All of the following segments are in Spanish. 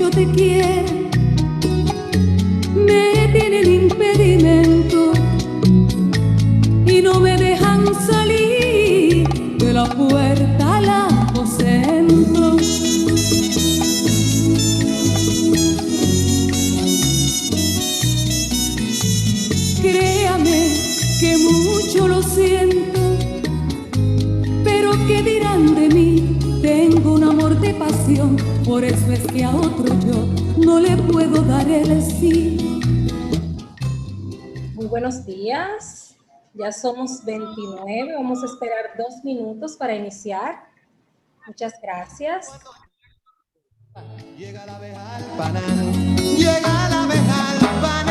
mucho te quieren, me tienen impedimento y no me dejan salir de la puerta al aposento. Créame que mucho lo siento, pero ¿qué dirán de mí? Tengo un amor de pasión, por eso es que a otro yo no le puedo dar el sí. Muy buenos días, ya somos 29, vamos a esperar 2 minutos para iniciar. Muchas gracias. Llega la abeja al panal, llega la abeja al panal.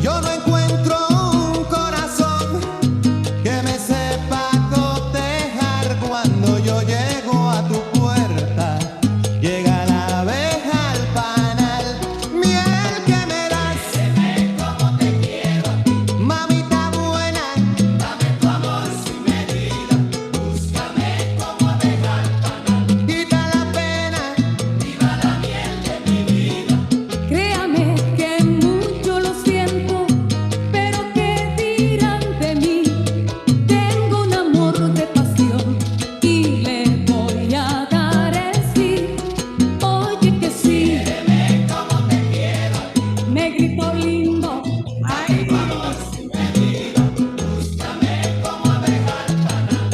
Yo no encuentro un corazón que me sepa cotejar cuando yo llego a tu puerta. Llega la abeja al panal, miel que me das. Dime cómo te quiero a ti, mamita buena. Dame tu amor sin medida, búscame como abeja al panal. Quita la pena, viva la miel de mi vida. Créame que mucho lo siento, pero ¿qué dirán de mí? Tengo un amor de pasión y le voy a dar el sí. Oye que sí, Dime cómo te quiero a ti, negrito lindo. Ay, tu amor sin medida, búscame como abeja al panal.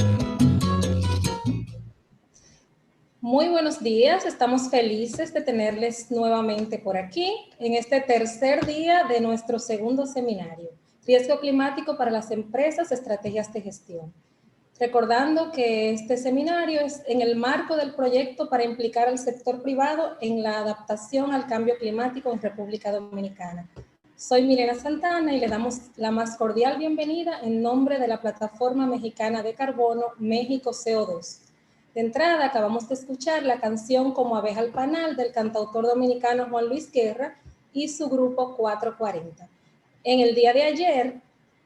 Muy buenos días, estamos felices de tenerles nuevamente por aquí en este tercer día de nuestro segundo seminario, Riesgo Climático para las Empresas, Estrategias de Gestión. Recordando que este seminario es en el marco del proyecto para implicar al sector privado en la adaptación al cambio climático en República Dominicana. Soy Milena Santana y le damos la más cordial bienvenida en nombre de la Plataforma Mexicana de Carbono México CO2. De entrada, acabamos de escuchar la canción Como abeja al panal del cantautor dominicano Juan Luis Guerra y su grupo 440. En el día de ayer,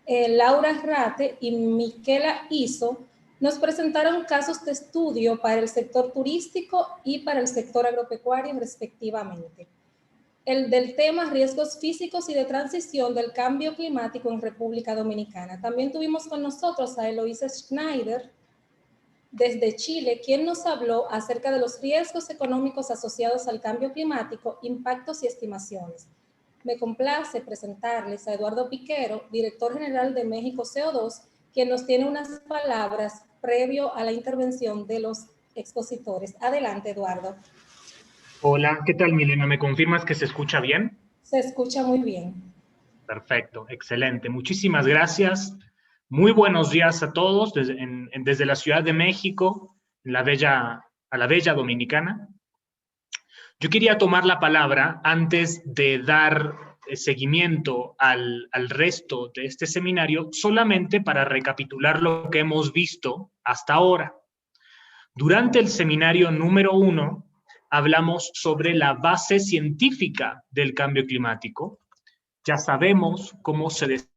Laura Rate y Miquela Iso nos presentaron casos de estudio para el sector turístico y para el sector agropecuario, respectivamente. El del tema riesgos físicos y de transición del cambio climático en República Dominicana. También tuvimos con nosotros a Eloísa Schneider, desde Chile, quien nos habló acerca de los riesgos económicos asociados al cambio climático, impactos y estimaciones. Me complace presentarles a Eduardo Piquero, director general de México CO2, quien nos tiene unas palabras previo a la intervención de los expositores. Adelante, Eduardo. Hola, ¿qué tal, Milena? ¿Me confirmas que se escucha bien? Se escucha muy bien. Perfecto, excelente. Muchísimas gracias. Muy buenos días a todos desde la Ciudad de México, a la bella Dominicana. Yo quería tomar la palabra antes de dar seguimiento al resto de este seminario, solamente para recapitular lo que hemos visto hasta ahora. Durante el seminario número 1, hablamos sobre la base científica del cambio climático. Ya sabemos cómo se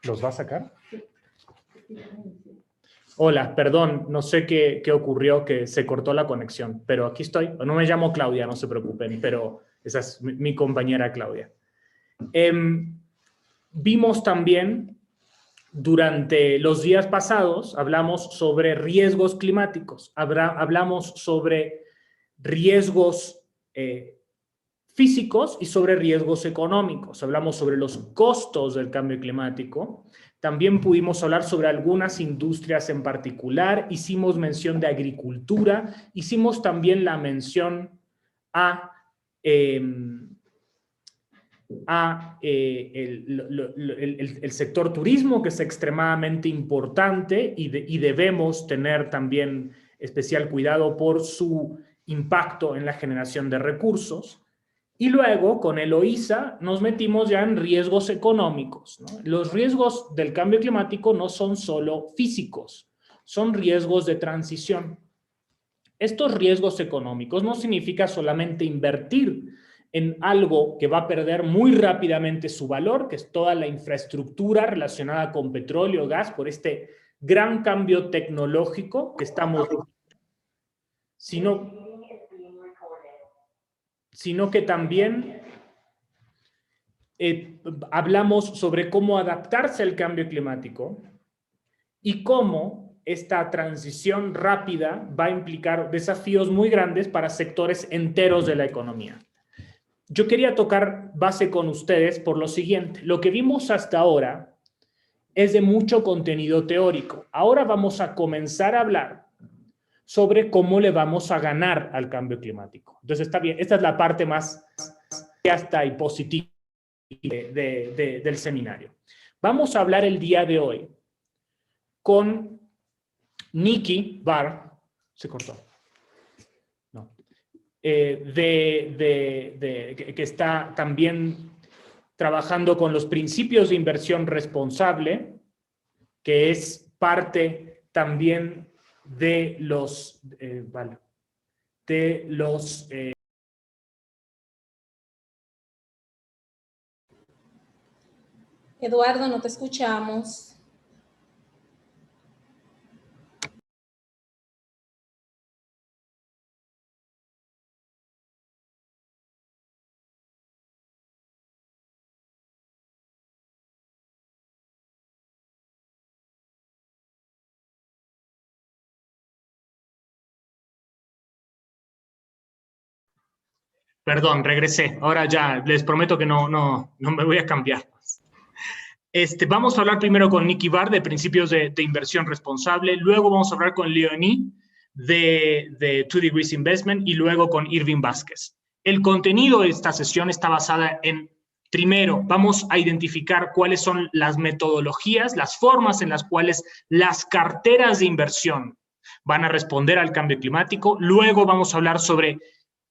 ¿Los va a sacar? Hola, perdón, no sé qué ocurrió, que se cortó la conexión, pero aquí estoy. No me llamo Claudia, no se preocupen, pero esa es mi compañera Claudia. Vimos también durante los días pasados, hablamos sobre riesgos climáticos, hablamos sobre riesgos físicos y sobre riesgos económicos. Hablamos sobre los costos del cambio climático. También pudimos hablar sobre algunas industrias en particular. Hicimos mención de agricultura. Hicimos también la mención a el sector turismo, que es extremadamente importante y debemos tener también especial cuidado por su impacto en la generación de recursos. Y luego, con Eloísa, nos metimos ya en riesgos económicos, ¿no? Los riesgos del cambio climático no son solo físicos, son riesgos de transición. Estos riesgos económicos no significa solamente invertir en algo que va a perder muy rápidamente su valor, que es toda la infraestructura relacionada con petróleo, gas, por este gran cambio tecnológico que estamos, sino que también hablamos sobre cómo adaptarse al cambio climático y cómo esta transición rápida va a implicar desafíos muy grandes para sectores enteros de la economía. Yo quería tocar base con ustedes por lo siguiente. Lo que vimos hasta ahora es de mucho contenido teórico. Ahora vamos a comenzar a hablar sobre cómo le vamos a ganar al cambio climático. Entonces, está bien, esta es la parte más entusiasta y positiva del seminario. Vamos a hablar el día de hoy con Nikki Barr, se cortó, no, que está también trabajando con los principios de inversión responsable, que es parte también de los Eduardo, no te escuchamos. Perdón, regresé. Ahora ya les prometo que no me voy a cambiar. Vamos a hablar primero con Nikki Barr de principios de inversión responsable, luego vamos a hablar con Leonie de 2 Degrees Investment y luego con Irving Vázquez. El contenido de esta sesión está basada en, primero, vamos a identificar cuáles son las metodologías, las formas en las cuales las carteras de inversión van a responder al cambio climático. Luego vamos a hablar sobre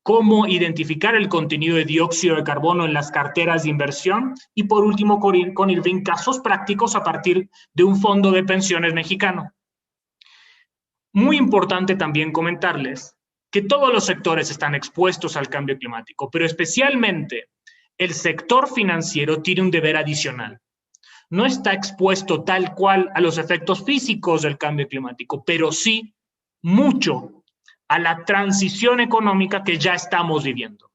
cómo identificar el contenido de dióxido de carbono en las carteras de inversión y por último con Irving, casos prácticos a partir de un fondo de pensiones mexicano. Muy importante también comentarles que todos los sectores están expuestos al cambio climático, pero especialmente el sector financiero tiene un deber adicional. No está expuesto tal cual a los efectos físicos del cambio climático, pero sí mucho a la transición económica que ya estamos viviendo.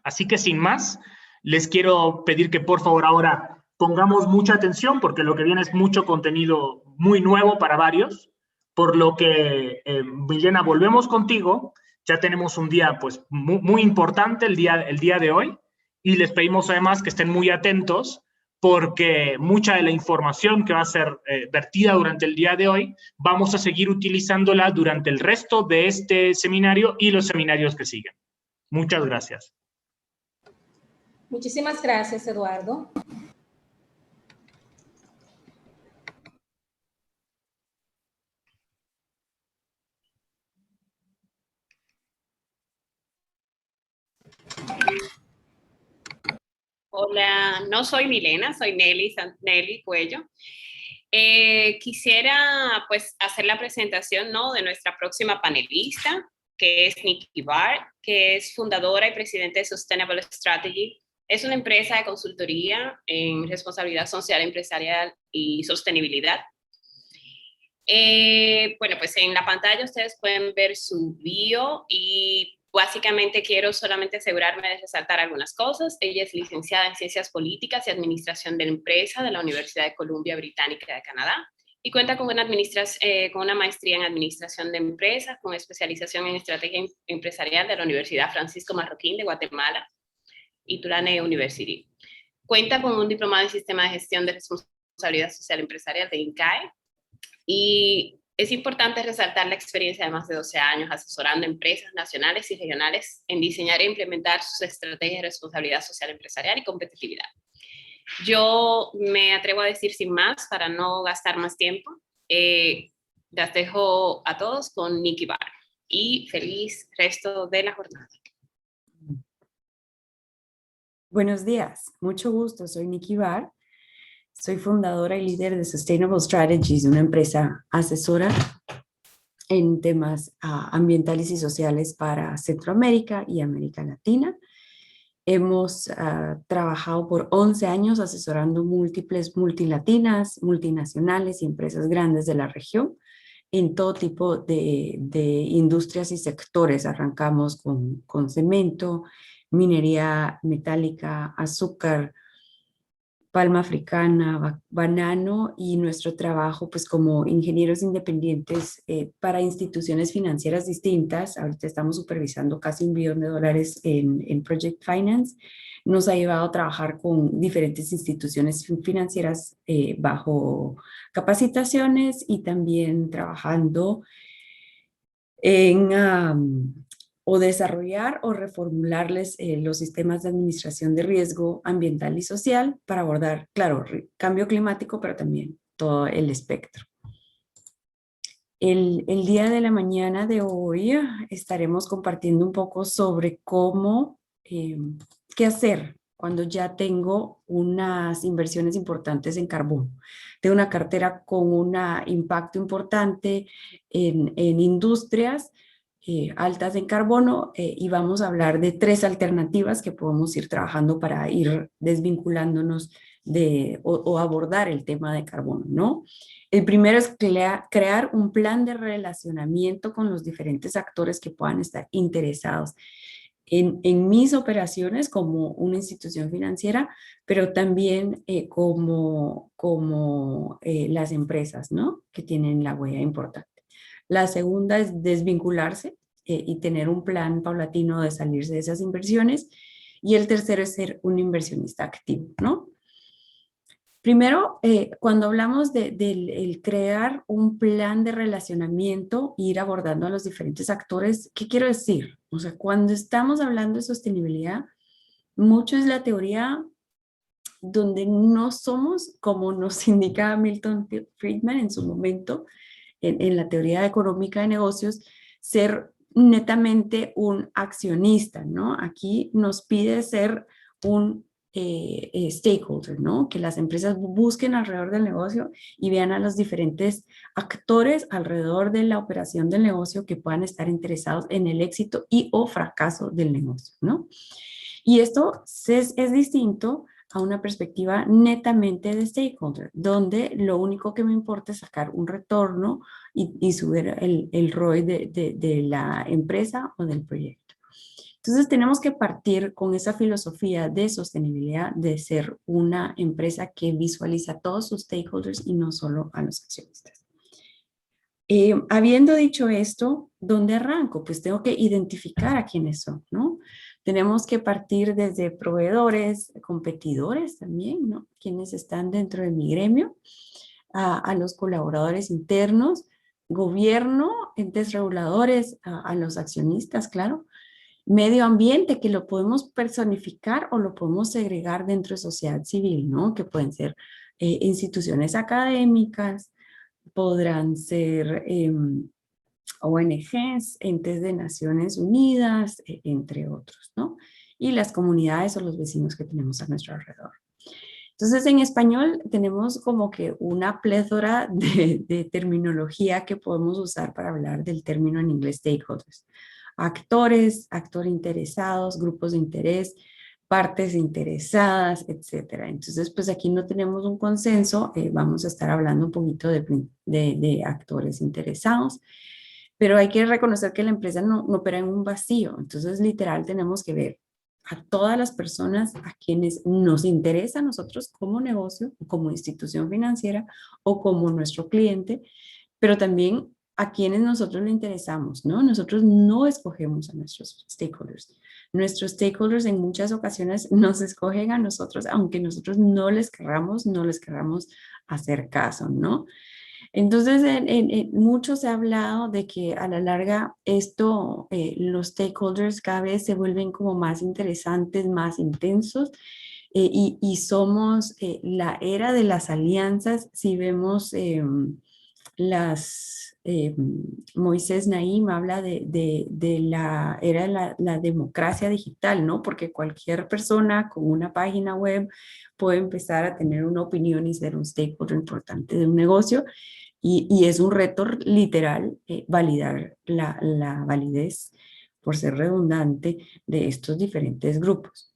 Así que sin más, les quiero pedir que por favor ahora pongamos mucha atención porque lo que viene es mucho contenido muy nuevo para varios, por lo que, Villena, volvemos contigo. Ya tenemos un día pues muy importante el día de hoy y les pedimos además que estén muy atentos porque mucha de la información que va a ser vertida durante el día de hoy, vamos a seguir utilizándola durante el resto de este seminario y los seminarios que siguen. Muchas gracias. Muchísimas gracias, Eduardo. Hola, no soy Milena, soy Nelly Cuello. Quisiera pues hacer la presentación, ¿no?, de nuestra próxima panelista, que es Nikki Barr, que es fundadora y presidente de Sustainable Strategy. Es una empresa de consultoría en responsabilidad social empresarial y sostenibilidad. Bueno, pues en la pantalla ustedes pueden ver su bio y básicamente quiero solamente asegurarme de resaltar algunas cosas. Ella es licenciada en Ciencias Políticas y Administración de la Empresa de la Universidad de Columbia Británica de Canadá y cuenta con con una maestría en Administración de Empresas, con especialización en Estrategia Empresarial de la Universidad Francisco Marroquín de Guatemala y Tulane University. Cuenta con un diplomado en Sistema de Gestión de Responsabilidad Social Empresarial de INCAE. Y es importante resaltar la experiencia de más de 12 años asesorando empresas nacionales y regionales en diseñar e implementar sus estrategias de responsabilidad social empresarial y competitividad. Yo me atrevo a decir sin más, para no gastar más tiempo, las dejo a todos con Nikki Barr y feliz resto de la jornada. Buenos días, mucho gusto, soy Nikki Barr. Soy fundadora y líder de Sustainable Strategies, una empresa asesora en temas ambientales y sociales para Centroamérica y América Latina. Hemos trabajado por 11 años asesorando múltiples multilatinas, multinacionales y empresas grandes de la región en todo tipo de industrias y sectores. Arrancamos con cemento, minería metálica, azúcar, palma africana, banano, y nuestro trabajo pues como ingenieros independientes para instituciones financieras distintas. Ahorita estamos supervisando casi $1 billón en Project Finance. Nos ha llevado a trabajar con diferentes instituciones financieras bajo capacitaciones y también trabajando en o desarrollar o reformularles los sistemas de administración de riesgo ambiental y social para abordar, claro, cambio climático, pero también todo el espectro. El día de la mañana de hoy estaremos compartiendo un poco sobre cómo, qué hacer cuando ya tengo unas inversiones importantes en carbono. Tengo una cartera con un impacto importante en industrias altas en carbono y vamos a hablar de 3 alternativas que podemos ir trabajando para ir desvinculándonos o abordar el tema de carbono, ¿no? El primero es crear un plan de relacionamiento con los diferentes actores que puedan estar interesados en mis operaciones como una institución financiera, pero también como las empresas, ¿no? Que tienen la huella importante. La segunda es desvincularse y tener un plan paulatino de salirse de esas inversiones. Y el tercero es ser un inversionista activo, ¿no? Primero, cuando hablamos del crear un plan de relacionamiento, ir abordando a los diferentes actores, ¿qué quiero decir? O sea, cuando estamos hablando de sostenibilidad, mucho es la teoría donde no somos, como nos indica Milton Friedman en su momento, en la teoría económica de negocios, ser netamente un accionista, ¿no? Aquí nos pide ser un stakeholder, ¿no? Que las empresas busquen alrededor del negocio y vean a los diferentes actores alrededor de la operación del negocio que puedan estar interesados en el éxito y o fracaso del negocio, ¿no? Y esto es distinto a una perspectiva netamente de stakeholder, donde lo único que me importa es sacar un retorno y subir el ROI de la empresa o del proyecto. Entonces tenemos que partir con esa filosofía de sostenibilidad, de ser una empresa que visualiza a todos sus stakeholders y no solo a los accionistas. Habiendo dicho esto, ¿dónde arranco? Pues tengo que identificar a quiénes son, ¿no? Tenemos que partir desde proveedores, competidores también, ¿no? Quienes están dentro de mi gremio, a los colaboradores internos, gobierno, entes reguladores, a los accionistas, claro. Medio ambiente, que lo podemos personificar o lo podemos segregar dentro de sociedad civil, ¿no? Que pueden ser instituciones académicas, podrán ser ONGs, entes de Naciones Unidas, entre otros, ¿no? Y las comunidades o los vecinos que tenemos a nuestro alrededor. Entonces, en español tenemos como que una pléthora de terminología que podemos usar para hablar del término en inglés stakeholders. Actores, actores interesados, grupos de interés, partes interesadas, etcétera. Entonces, pues aquí no tenemos un consenso, vamos a estar hablando un poquito de actores interesados, pero hay que reconocer que la empresa no opera en un vacío, entonces literal tenemos que ver a todas las personas a quienes nos interesa a nosotros como negocio, como institución financiera o como nuestro cliente, pero también a quienes nosotros le interesamos, ¿no? Nosotros no escogemos a nuestros stakeholders. Nuestros stakeholders en muchas ocasiones nos escogen a nosotros, aunque nosotros no les querramos hacer caso, ¿no? Entonces, mucho se ha hablado de que a la larga esto, los stakeholders cada vez se vuelven como más interesantes, más intensos, y somos la era de las alianzas. Si vemos Moisés Naim habla de la era de la democracia digital, ¿no? Porque cualquier persona con una página web puede empezar a tener una opinión y ser un stakeholder importante de un negocio. Y es un reto literal validar la validez, por ser redundante, de estos diferentes grupos.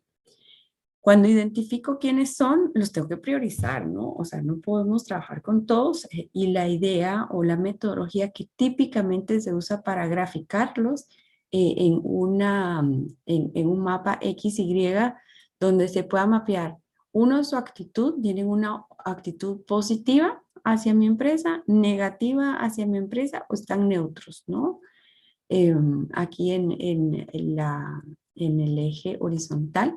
Cuando identifico quiénes son, los tengo que priorizar, ¿no? O sea, no podemos trabajar con todos y la idea o la metodología que típicamente se usa para graficarlos en un mapa XY donde se pueda mapear uno su actitud, tienen una actitud positiva hacia mi empresa, negativa hacia mi empresa o están neutros, ¿no? Aquí en el eje horizontal.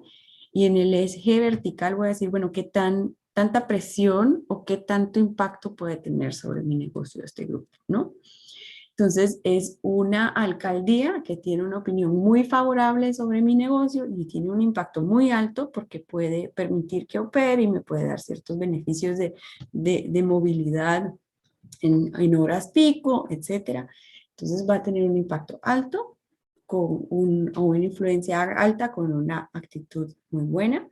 Y en el eje vertical voy a decir, bueno, ¿qué tanta presión o qué tanto impacto puede tener sobre mi negocio este grupo, ¿no? Entonces, es una alcaldía que tiene una opinión muy favorable sobre mi negocio y tiene un impacto muy alto porque puede permitir que opere y me puede dar ciertos beneficios de movilidad en horas pico, etcétera. Entonces, va a tener un impacto alto con una influencia alta, con una actitud muy buena.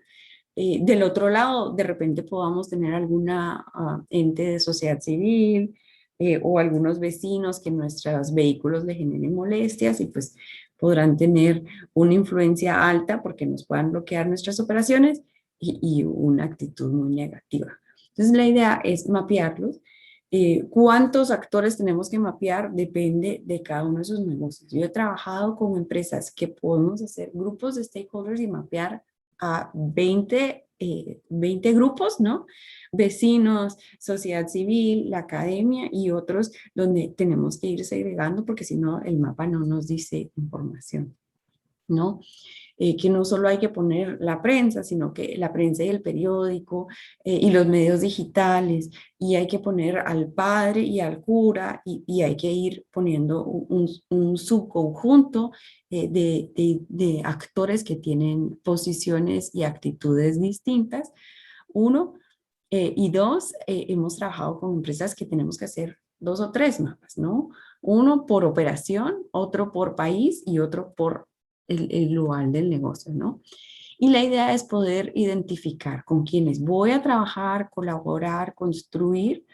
Del otro lado, de repente podamos tener alguna ente de sociedad civil o algunos vecinos que nuestros vehículos le generen molestias y pues podrán tener una influencia alta porque nos puedan bloquear nuestras operaciones y una actitud muy negativa. Entonces la idea es mapearlos. ¿Cuántos actores tenemos que mapear? Depende de cada uno de sus negocios. Yo he trabajado con empresas que podemos hacer grupos de stakeholders y mapear a 20 grupos, ¿no? Vecinos, sociedad civil, la academia y otros donde tenemos que ir segregando porque si no el mapa no nos dice información, ¿no? Que no solo hay que poner la prensa, sino que la prensa y el periódico y los medios digitales, y hay que poner al padre y al cura, y hay que ir poniendo un subconjunto de actores que tienen posiciones y actitudes distintas. Uno, y dos, hemos trabajado con empresas que tenemos que hacer 2 o 3 mapas, ¿no? Uno por operación, otro por país y otro por el lugar del negocio, ¿no? Y la idea es poder identificar con quienes voy a trabajar, colaborar, construir,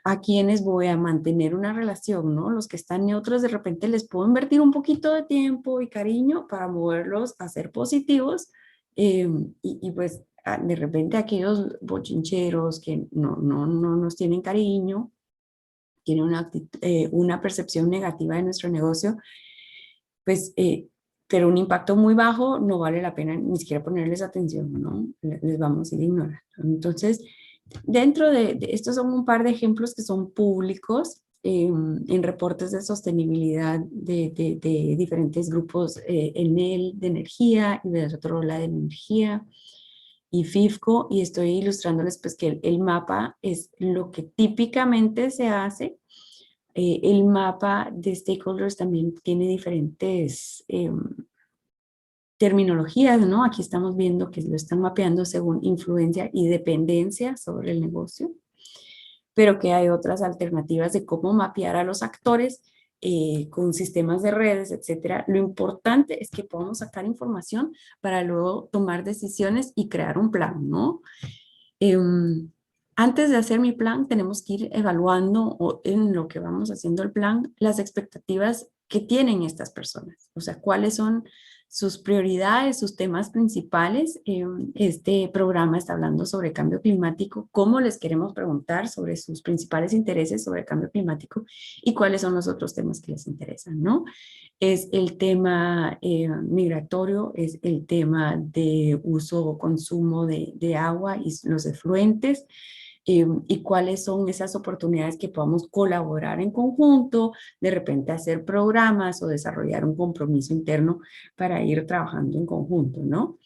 a quienes voy a mantener una relación, ¿no? Los que están neutros de repente les puedo invertir un poquito de tiempo y cariño para moverlos a ser positivos y pues de repente aquellos bochincheros que no nos tienen cariño, tienen una percepción negativa de nuestro negocio, pues pero un impacto muy bajo no vale la pena ni siquiera ponerles atención, ¿no? Les vamos a ir ignorando. Entonces, dentro de estos son un par de ejemplos que son públicos en reportes de sostenibilidad de diferentes grupos, Enel de energía y de otro la de energía y FIFCO, y estoy ilustrándoles pues que el mapa es lo que típicamente se hace. El mapa de stakeholders también tiene diferentes terminologías, ¿no? Aquí estamos viendo que lo están mapeando según influencia y dependencia sobre el negocio, pero que hay otras alternativas de cómo mapear a los actores con sistemas de redes, etcétera. Lo importante es que podamos sacar información para luego tomar decisiones y crear un plan, ¿no? Antes de hacer mi plan, tenemos que ir evaluando en lo que vamos haciendo el plan, las expectativas que tienen estas personas. O sea, cuáles son sus prioridades, sus temas principales. Este programa está hablando sobre cambio climático, cómo les queremos preguntar sobre sus principales intereses sobre cambio climático y cuáles son los otros temas que les interesan, ¿no? Es el tema migratorio, es el tema de uso o consumo de agua y los efluentes, y cuáles son esas oportunidades que podamos colaborar en conjunto, de repente hacer programas o desarrollar un compromiso interno para ir trabajando en conjunto, ¿no?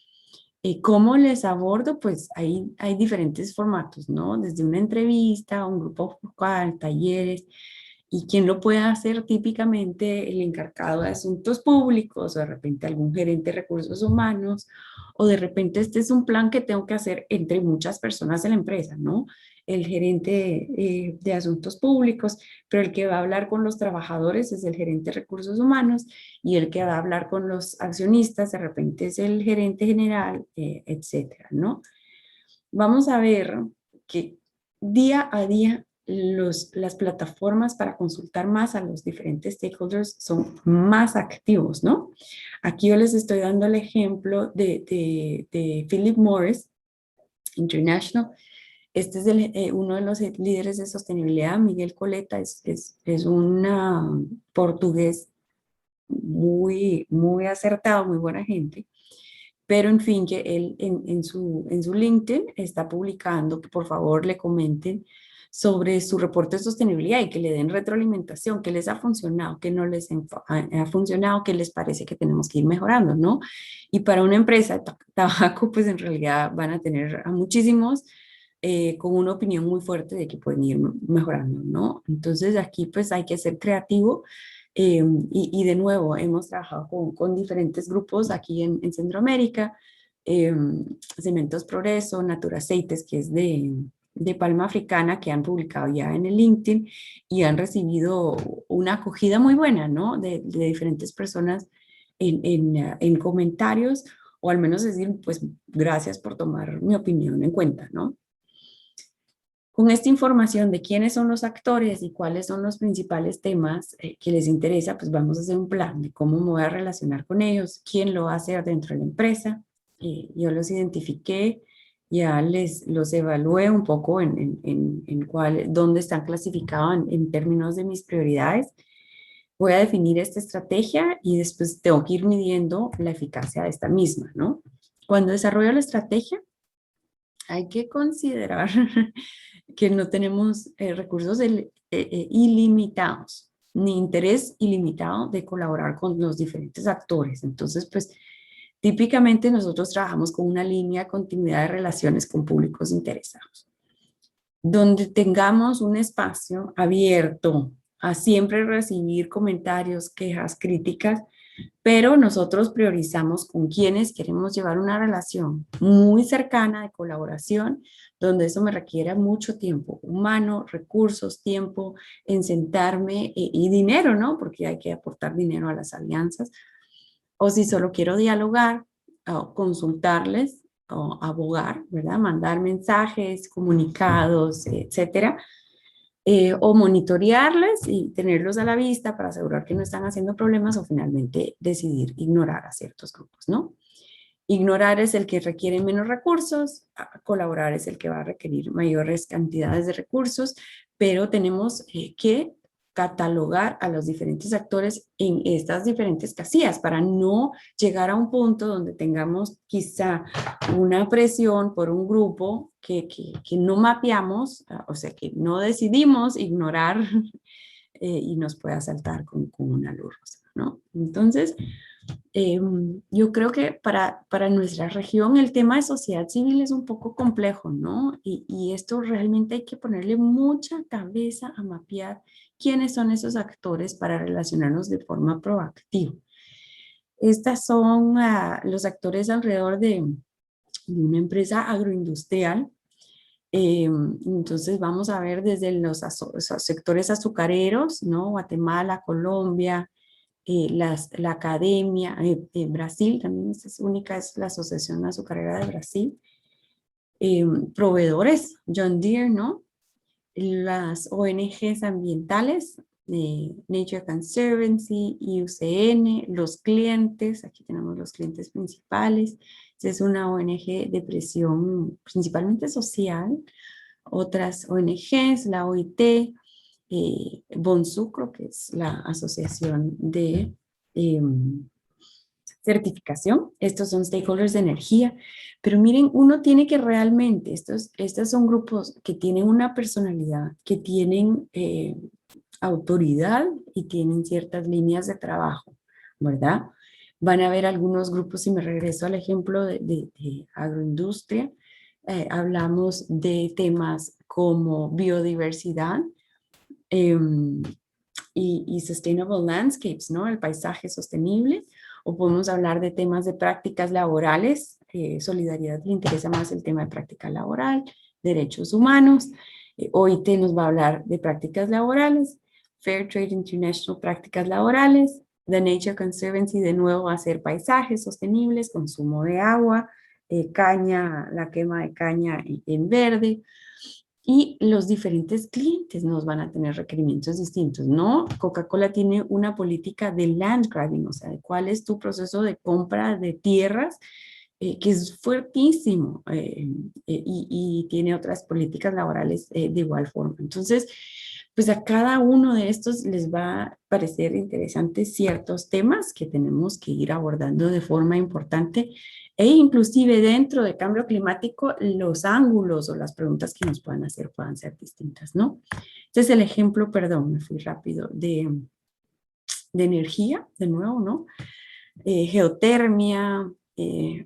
¿Cómo les abordo? Pues hay diferentes formatos, ¿no? Desde una entrevista, un grupo focal, talleres, y quien lo puede hacer típicamente el encargado de asuntos públicos o de repente algún gerente de recursos humanos o de repente este es un plan que tengo que hacer entre muchas personas de la empresa, ¿no? El gerente de asuntos públicos, pero el que va a hablar con los trabajadores es el gerente de recursos humanos y el que va a hablar con los accionistas de repente es el gerente general, etcétera, ¿no? Vamos a ver que día a día las plataformas para consultar más a los diferentes stakeholders son más activos, ¿no? Aquí yo les estoy dando el ejemplo de Philip Morris International. Este es uno de los líderes de sostenibilidad. Miguel Coleta es un portugués muy acertado, muy buena gente. Pero en fin, que él en su LinkedIn está publicando que por favor le comenten sobre su reporte de sostenibilidad y que le den retroalimentación, que les ha funcionado, que no les ha funcionado, que les parece que tenemos que ir mejorando, ¿no? Y para una empresa de tabaco, pues en realidad van a tener a muchísimos con una opinión muy fuerte de que pueden ir mejorando, ¿no? Entonces aquí pues hay que ser creativo. Y de nuevo, hemos trabajado con diferentes grupos aquí en Centroamérica, Cementos Progreso, Natura Aceites, que es de palma africana, que han publicado ya en el LinkedIn y han recibido una acogida muy buena, ¿no? De diferentes personas en comentarios, o al menos decir, pues, gracias por tomar mi opinión en cuenta, ¿no? Con esta información de quiénes son los actores y cuáles son los principales temas que les interesa, pues vamos a hacer un plan de cómo me voy a relacionar con ellos, quién lo va a hacer dentro de la empresa. Yo los identifiqué, ya los evalué un poco en dónde están clasificados en términos de mis prioridades. Voy a definir esta estrategia y después tengo que ir midiendo la eficacia de esta misma, ¿no? Cuando desarrollo la estrategia, hay que considerar que no tenemos recursos ilimitados, ni interés ilimitado de colaborar con los diferentes actores. Entonces, pues, típicamente nosotros trabajamos con una línea de continuidad de relaciones con públicos interesados, donde tengamos un espacio abierto a siempre recibir comentarios, quejas, críticas, pero nosotros priorizamos con quienes queremos llevar una relación muy cercana de colaboración, donde eso me requiere mucho tiempo humano, recursos, tiempo en sentarme y dinero, ¿no? Porque hay que aportar dinero a las alianzas. O si solo quiero dialogar, o consultarles, o abogar, ¿verdad? Mandar mensajes, comunicados, etcétera. O monitorearles y tenerlos a la vista para asegurar que no están haciendo problemas o finalmente decidir ignorar a ciertos grupos, ¿no? Ignorar es el que requiere menos recursos, colaborar es el que va a requerir mayores cantidades de recursos, pero tenemos que catalogar a los diferentes actores en estas diferentes casillas para no llegar a un punto donde tengamos quizá una presión por un grupo que no mapeamos, o sea, que no decidimos ignorar y nos pueda saltar con una luz rosa, ¿no? Entonces, yo creo que para nuestra región el tema de sociedad civil es un poco complejo, ¿no? Y esto realmente hay que ponerle mucha cabeza a mapear quiénes son esos actores para relacionarnos de forma proactiva. Estas son los actores alrededor de una empresa agroindustrial. Entonces vamos a ver desde los sectores azucareros, ¿no? Guatemala, Colombia, la academia, Brasil también es única, es la Asociación Azucarera de Brasil, proveedores, John Deere, ¿no? Las ONGs ambientales, Nature Conservancy, IUCN, los clientes, aquí tenemos los clientes principales. Esta es una ONG de presión principalmente social, otras ONGs, la OIT, Bonsucro, que es la asociación de certificación. Estos son stakeholders de energía, pero miren, uno tiene que realmente, estos son grupos que tienen una personalidad, que tienen autoridad y tienen ciertas líneas de trabajo, ¿verdad? Van a haber algunos grupos, si me regreso al ejemplo de agroindustria, hablamos de temas como biodiversidad y sustainable landscapes, ¿no? El paisaje sostenible, o podemos hablar de temas de prácticas laborales. Solidaridad le interesa más el tema de práctica laboral, derechos humanos. OIT nos va a hablar de prácticas laborales. Fair Trade International, prácticas laborales. The Nature Conservancy, de nuevo, va a hacer paisajes sostenibles, consumo de agua, caña, la quema de caña en verde. Y los diferentes clientes nos van a tener requerimientos distintos, ¿no? Coca-Cola tiene una política de land grabbing, o sea, de cuál es tu proceso de compra de tierras, que es fuertísimo, y tiene otras políticas laborales de igual forma. Entonces, pues a cada uno de estos les va a parecer interesantes ciertos temas que tenemos que ir abordando de forma importante, e inclusive dentro de cambio climático los ángulos o las preguntas que nos puedan hacer puedan ser distintas, ¿no? Este es el ejemplo, perdón, me fui rápido, de energía, de nuevo, ¿no? Geotermia,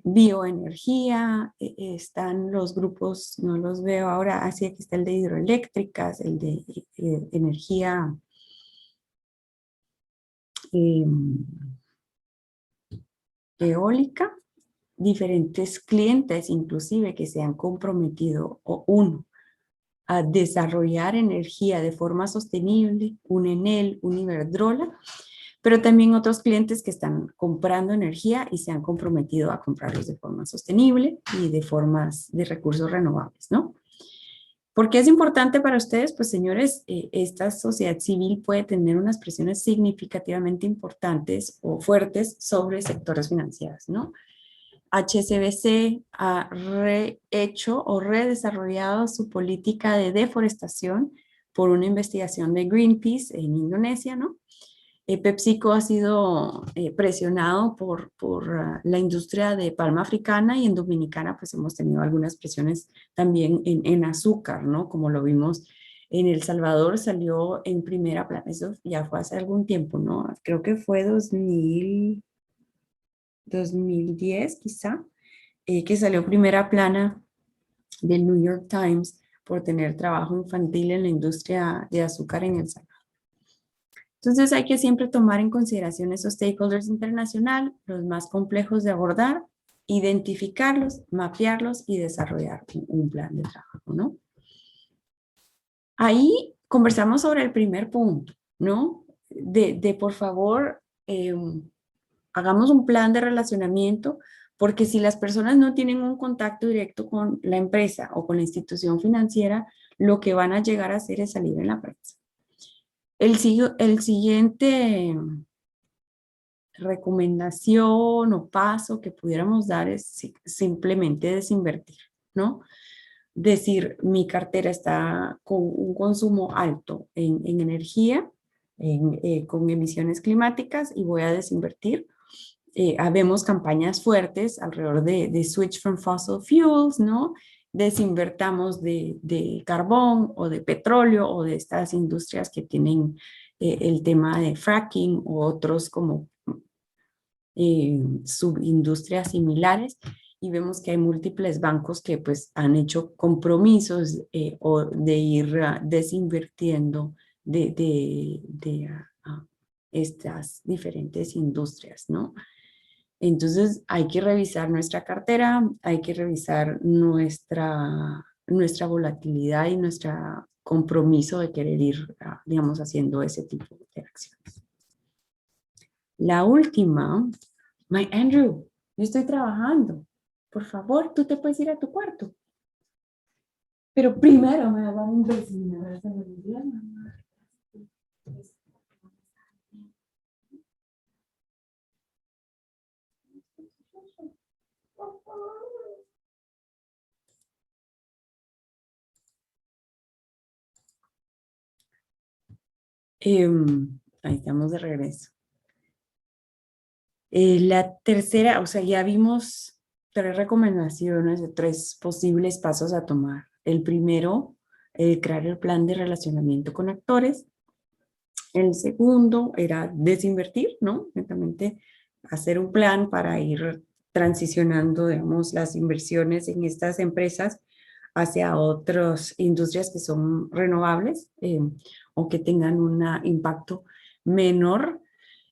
bioenergía, están los grupos, no los veo ahora, así aquí está el de hidroeléctricas, el de energía eólica, diferentes clientes inclusive que se han comprometido, o uno, a desarrollar energía de forma sostenible, un Enel, un Iberdrola, pero también otros clientes que están comprando energía y se han comprometido a comprarlos de forma sostenible y de formas de recursos renovables, ¿no? ¿Por qué es importante para ustedes? Pues señores, esta sociedad civil puede tener unas presiones significativamente importantes o fuertes sobre sectores financieros, ¿no? HSBC ha rehecho o redesarrollado su política de deforestación por una investigación de Greenpeace en Indonesia, ¿no? PepsiCo ha sido presionado por la industria de palma africana, y en Dominicana pues hemos tenido algunas presiones también en azúcar, ¿no? Como lo vimos en El Salvador, salió en primera plana, eso ya fue hace algún tiempo, ¿no? Creo que fue 2010 quizá, que salió primera plana del New York Times por tener trabajo infantil en la industria de azúcar en El Salvador. Entonces hay que siempre tomar en consideración esos stakeholders internacionales, los más complejos de abordar, identificarlos, mapearlos y desarrollar un plan de trabajo, ¿no? Ahí conversamos sobre el primer punto, ¿no? De por favor, hagamos un plan de relacionamiento, porque si las personas no tienen un contacto directo con la empresa o con la institución financiera, lo que van a llegar a hacer es salir en la prensa. El siguiente recomendación o paso que pudiéramos dar es simplemente desinvertir, ¿no? Decir, mi cartera está con un consumo alto en energía, con emisiones climáticas, y voy a desinvertir. Habemos campañas fuertes alrededor de switch from fossil fuels, ¿no? Desinvertamos de carbón o de petróleo o de estas industrias que tienen el tema de fracking u otros como subindustrias similares, y vemos que hay múltiples bancos que pues han hecho compromisos o de ir desinvirtiendo de estas diferentes industrias, ¿no? Entonces hay que revisar nuestra cartera, hay que revisar nuestra volatilidad y nuestro compromiso de querer ir, digamos, haciendo ese tipo de acciones. La última, Andrew, yo estoy trabajando. Por favor, tú te puedes ir a tu cuarto. Pero primero me va a dar un beso. Ahí estamos de regreso. La tercera, o sea, ya vimos 3 recomendaciones de 3 posibles pasos a tomar. El primero, crear el plan de relacionamiento con actores. El segundo era desinvertir, ¿no? Netamente hacer un plan para ir transicionando, digamos, las inversiones en estas empresas hacia otras industrias que son renovables o que tengan un impacto menor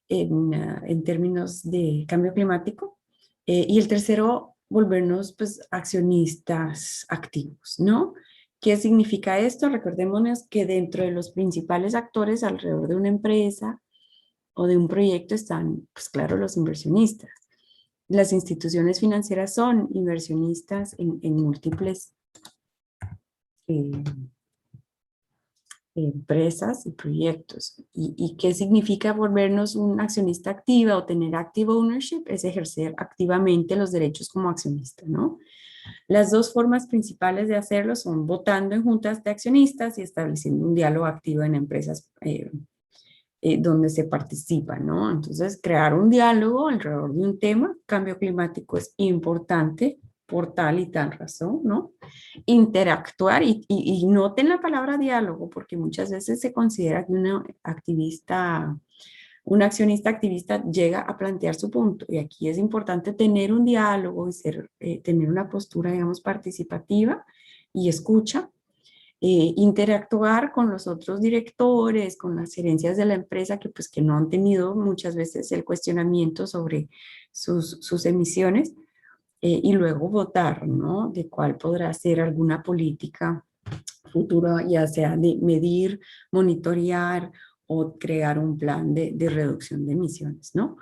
en términos de cambio climático. Y el tercero, volvernos pues accionistas activos, ¿no? ¿Qué significa esto? Recordémonos que dentro de los principales actores alrededor de una empresa o de un proyecto están, pues claro, los inversionistas. Las instituciones financieras son inversionistas en múltiples eh, empresas y proyectos. ¿Y qué significa volvernos un accionista activa o tener active ownership? Es ejercer activamente los derechos como accionista, ¿no? Las 2 formas principales de hacerlo son votando en juntas de accionistas y estableciendo un diálogo activo en empresas donde se participa, ¿no? Entonces, crear un diálogo alrededor de un tema, cambio climático es importante por tal y tal razón, ¿no? Interactuar y noten la palabra diálogo porque muchas veces se considera que una activista, un accionista activista llega a plantear su punto y aquí es importante tener un diálogo y tener una postura, digamos, participativa y escucha, interactuar con los otros directores, con las gerencias de la empresa que pues que no han tenido muchas veces el cuestionamiento sobre sus emisiones y luego votar, ¿no? De cuál podrá ser alguna política futura, ya sea de medir, monitorear o crear un plan de reducción de emisiones, ¿no?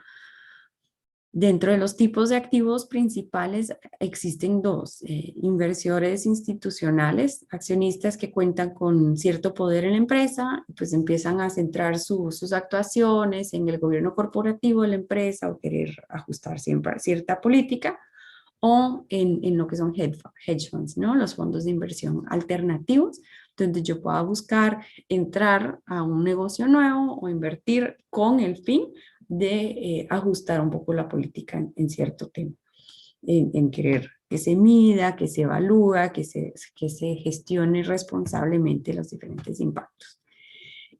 Dentro de los tipos de activos principales existen 2, inversores institucionales, accionistas que cuentan con cierto poder en la empresa, pues empiezan a centrar sus actuaciones en el gobierno corporativo de la empresa o querer ajustar siempre a cierta política, o en lo que son hedge funds, ¿no? Los fondos de inversión alternativos, donde yo pueda buscar entrar a un negocio nuevo o invertir con el fin de ajustar un poco la política en cierto tema, en querer que se mida, que se evalúa, que se gestione responsablemente los diferentes impactos.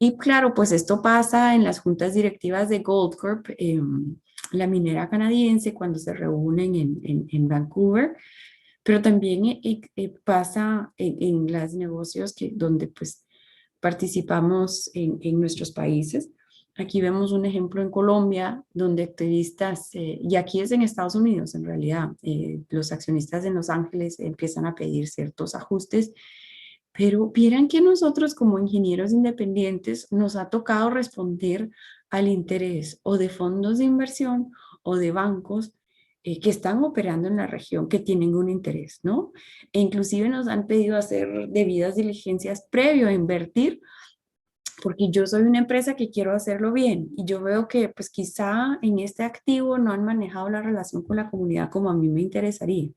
Y claro, pues esto pasa en las juntas directivas de Goldcorp, la minera canadiense, cuando se reúnen en Vancouver, pero también pasa en los negocios donde pues participamos en nuestros países. Aquí vemos un ejemplo en Colombia, donde activistas, y aquí es en Estados Unidos en realidad, los accionistas en Los Ángeles empiezan a pedir ciertos ajustes, pero vieran que nosotros como ingenieros independientes nos ha tocado responder al interés o de fondos de inversión o de bancos que están operando en la región, que tienen un interés, ¿no? E inclusive nos han pedido hacer debidas diligencias previo a invertir, porque yo soy una empresa que quiero hacerlo bien y yo veo que pues quizá en este activo no han manejado la relación con la comunidad como a mí me interesaría.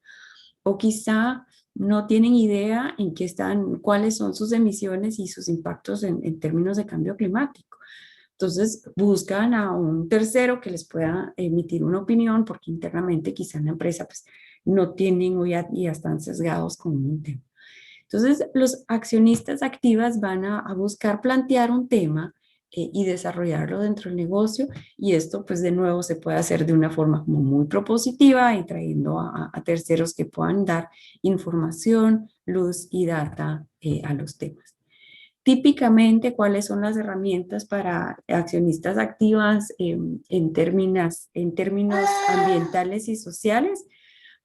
O quizá no tienen idea en qué están, cuáles son sus emisiones y sus impactos en términos de cambio climático. Entonces buscan a un tercero que les pueda emitir una opinión porque internamente quizá en la empresa pues no tienen o ya están sesgados con un tema. Entonces los accionistas activas van a buscar plantear un tema y desarrollarlo dentro del negocio y esto pues de nuevo se puede hacer de una forma como muy propositiva y trayendo a terceros que puedan dar información, luz y data a los temas. Típicamente, ¿cuáles son las herramientas para accionistas activas en términos ambientales y sociales?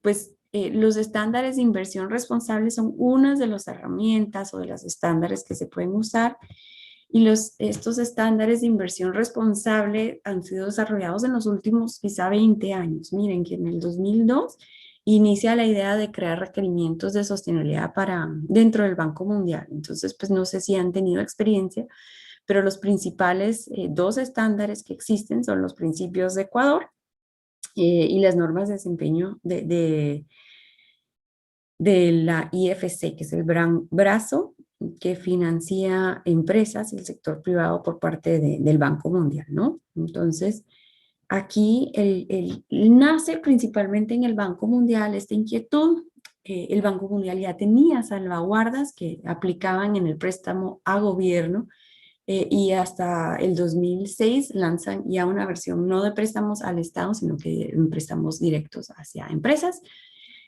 Pues los estándares de inversión responsable son unas de las herramientas o de los estándares que se pueden usar y estos estándares de inversión responsable han sido desarrollados en los últimos quizá 20 años. Miren que en el 2002 inicia la idea de crear requerimientos de sostenibilidad dentro del Banco Mundial. Entonces, pues no sé si han tenido experiencia, pero los principales 2 estándares que existen son los principios de Ecuador y las normas de desempeño de la IFC, que es el brazo que financia empresas y el sector privado por parte del Banco Mundial, ¿no? Entonces, aquí nace principalmente en el Banco Mundial esta inquietud. El Banco Mundial ya tenía salvaguardas que aplicaban en el préstamo a gobierno y hasta el 2006 lanzan ya una versión no de préstamos al Estado, sino que préstamos directos hacia empresas.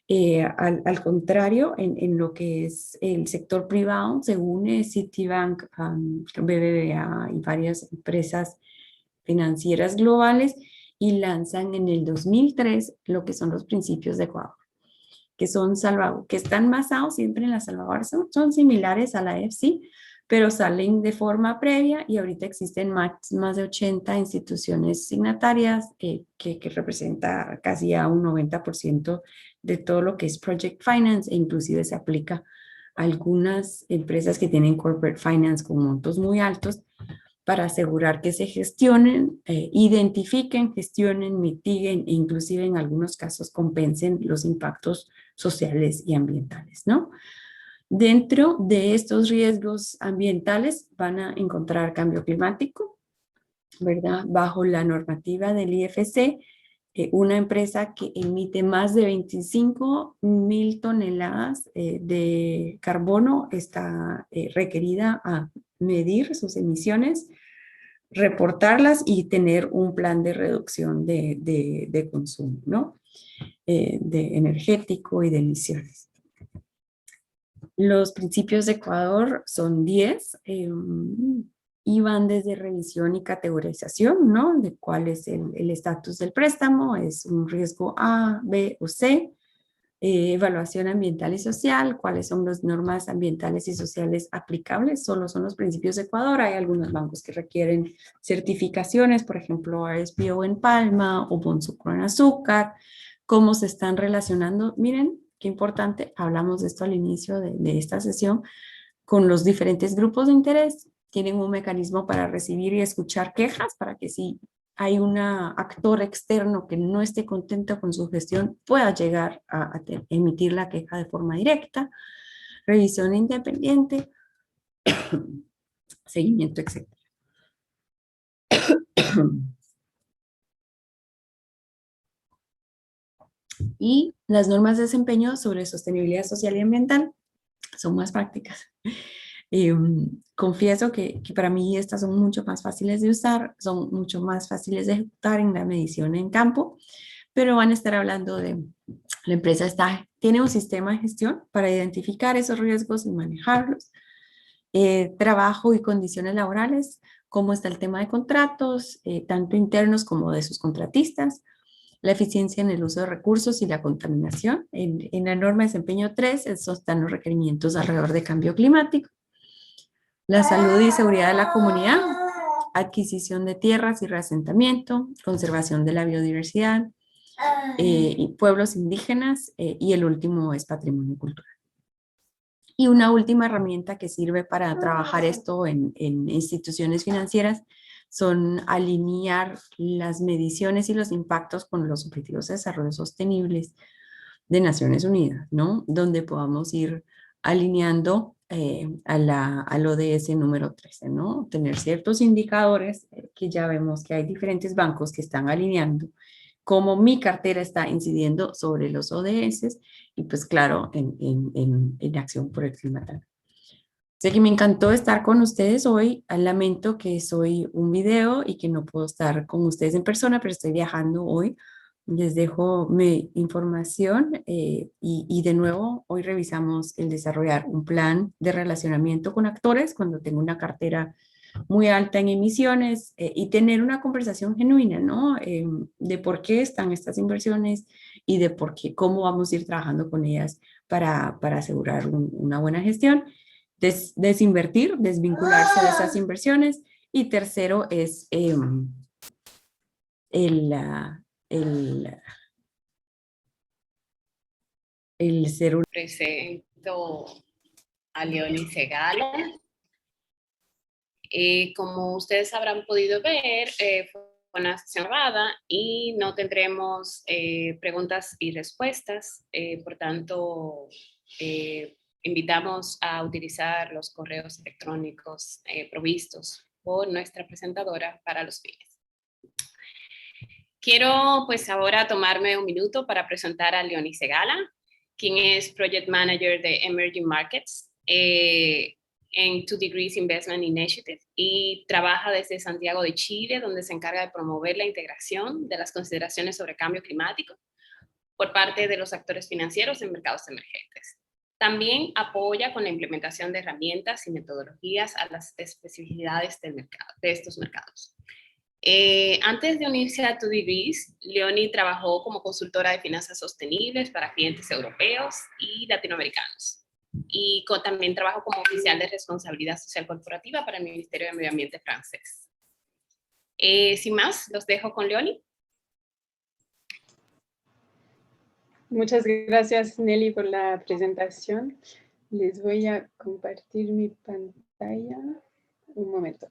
Al contrario, en lo que es el sector privado, se une Citibank, BBVA y varias empresas financieras globales y lanzan en el 2003 lo que son los principios de Ecuador, que que están basados siempre en las salvaguardas, son similares a la EFSI, pero salen de forma previa y ahorita existen más de 80 instituciones signatarias que representa casi a un 90% de todo lo que es Project Finance e inclusive se aplica a algunas empresas que tienen Corporate Finance con montos muy altos para asegurar que se gestionen, identifiquen, gestionen, mitiguen e inclusive en algunos casos compensen los impactos sociales y ambientales, ¿no? Dentro de estos riesgos ambientales van a encontrar cambio climático, ¿verdad? Bajo la normativa del IFC, una empresa que emite más de 25.000 toneladas de carbono está requerida a medir sus emisiones, reportarlas y tener un plan de reducción de consumo, ¿no? De energético y de emisiones. Los principios de Ecuador son 10 y van desde revisión y categorización, ¿no? De cuál es el estatus del préstamo, es un riesgo A, B o C, evaluación ambiental y social, cuáles son las normas ambientales y sociales aplicables, solo son los principios de Ecuador, hay algunos bancos que requieren certificaciones, por ejemplo, RSPO en palma o Bonsucro en azúcar, cómo se están relacionando, miren, qué importante, hablamos de esto al inicio de esta sesión, con los diferentes grupos de interés, tienen un mecanismo para recibir y escuchar quejas, para que si hay un actor externo que no esté contento con su gestión, pueda llegar a emitir la queja de forma directa, revisión independiente, seguimiento, etc. Y las normas de desempeño sobre sostenibilidad social y ambiental son más prácticas. Confieso que para mí estas son mucho más fáciles de usar, son mucho más fáciles de ejecutar en la medición en campo, pero van a estar hablando de la empresa tiene un sistema de gestión para identificar esos riesgos y manejarlos, trabajo y condiciones laborales, cómo está el tema de contratos, tanto internos como de sus contratistas, la eficiencia en el uso de recursos y la contaminación. En la norma de desempeño 3, esos están los requerimientos alrededor de cambio climático, la salud y seguridad de la comunidad, adquisición de tierras y reasentamiento, conservación de la biodiversidad, y pueblos indígenas, y el último es patrimonio cultural. Y una última herramienta que sirve para trabajar esto en instituciones financieras son alinear las mediciones y los impactos con los objetivos de desarrollo sostenibles de Naciones Unidas, ¿no? Donde podamos ir alineando al ODS número 13, ¿no? Tener ciertos indicadores que ya vemos que hay diferentes bancos que están alineando cómo mi cartera está incidiendo sobre los ODS y pues claro, en acción por el clima también. Sé que me encantó estar con ustedes hoy. Lamento que soy un video y que no puedo estar con ustedes en persona, pero estoy viajando hoy. Les dejo mi información y de nuevo hoy revisamos el desarrollar un plan de relacionamiento con actores cuando tengo una cartera muy alta en emisiones y tener una conversación genuina, ¿no? De por qué están estas inversiones y de por qué, cómo vamos a ir trabajando con ellas para asegurar una buena gestión. Desinvertir, desvincularse de esas inversiones. Y tercero es el ser un... Presento a Leonie Segala. Como ustedes habrán podido ver, fue una sesión grabada y no tendremos preguntas y respuestas. Por tanto, invitamos a utilizar los correos electrónicos provistos por nuestra presentadora para los fines. Quiero pues ahora tomarme un minuto para presentar a Leonie Segala, quien es Project Manager de Emerging Markets en 2 Degrees Investment Initiative y trabaja desde Santiago de Chile, donde se encarga de promover la integración de las consideraciones sobre cambio climático por parte de los actores financieros en mercados emergentes. También apoya con la implementación de herramientas y metodologías a las especificidades del mercado, de estos mercados. Antes de unirse a 2 Degrees, Leonie trabajó como consultora de finanzas sostenibles para clientes europeos y latinoamericanos. Y también trabajó como oficial de responsabilidad social corporativa para el Ministerio de Medio Ambiente francés. Sin más, los dejo con Leonie. Muchas gracias, Nelly, por la presentación. Les voy a compartir mi pantalla. Un momento.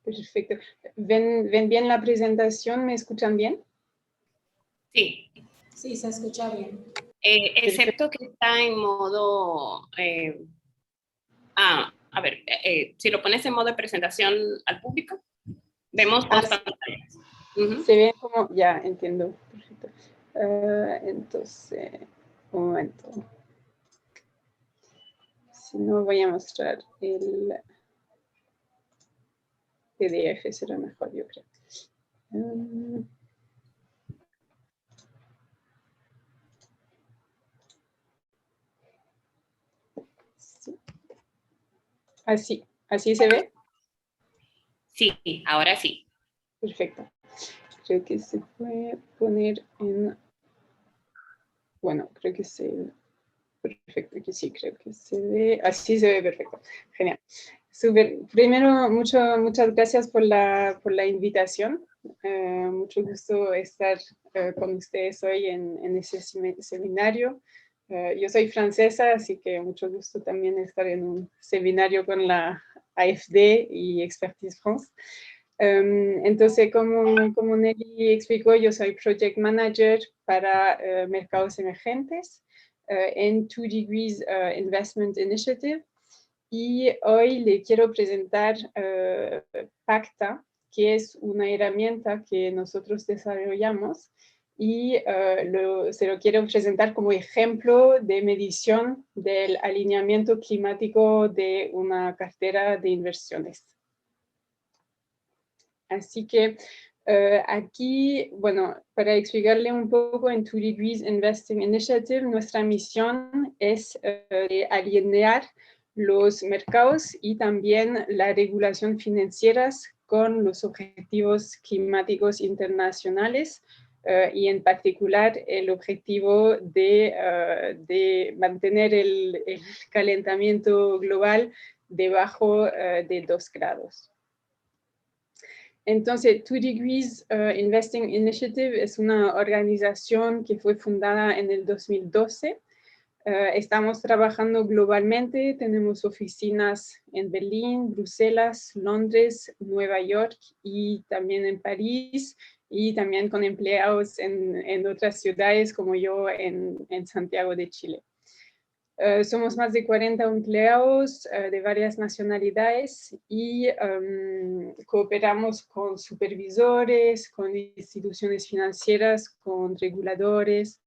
Perfecto. ¿Ven bien la presentación? ¿Me escuchan bien? Sí. Sí, se escucha bien. Excepto que está en modo... a ver, si lo pones en modo de presentación al público, vemos dos pantallas. Se ve como... Ya, entiendo. Perfecto. Entonces, un momento. Si no, voy a mostrar el PDF, será mejor, yo creo. Sí. ¿Así se ve? Sí, ahora sí. Perfecto. Creo que se puede poner en... Bueno, creo que se... Perfecto, que sí, creo que se ve... Así se ve perfecto. Genial. Súper. Primero, muchas gracias por la invitación. Mucho gusto estar con ustedes hoy en ese seminario. Yo soy francesa, así que mucho gusto también estar en un seminario con la AFD y Expertise France. Entonces, como Nelly explicó, yo soy Project Manager para mercados emergentes en 2 Degrees Investment Initiative. Y hoy le quiero presentar PACTA, que es una herramienta que nosotros desarrollamos y se lo quiero presentar como ejemplo de medición del alineamiento climático de una cartera de inversiones. Así que aquí, bueno, para explicarle un poco en 2 Degrees Investing Initiative, nuestra misión es de alinear los mercados y también la regulación financiera con los objetivos climáticos internacionales y en particular el objetivo de mantener el calentamiento global debajo de 2 grados. Entonces, 2 Degrees Investing Initiative es una organización que fue fundada en el 2012. Estamos trabajando globalmente, tenemos oficinas en Berlín, Bruselas, Londres, Nueva York y también en París y también con empleados en otras ciudades como yo en Santiago de Chile. Somos más de 40 empleados de varias nacionalidades y cooperamos con supervisores, con instituciones financieras, con reguladores,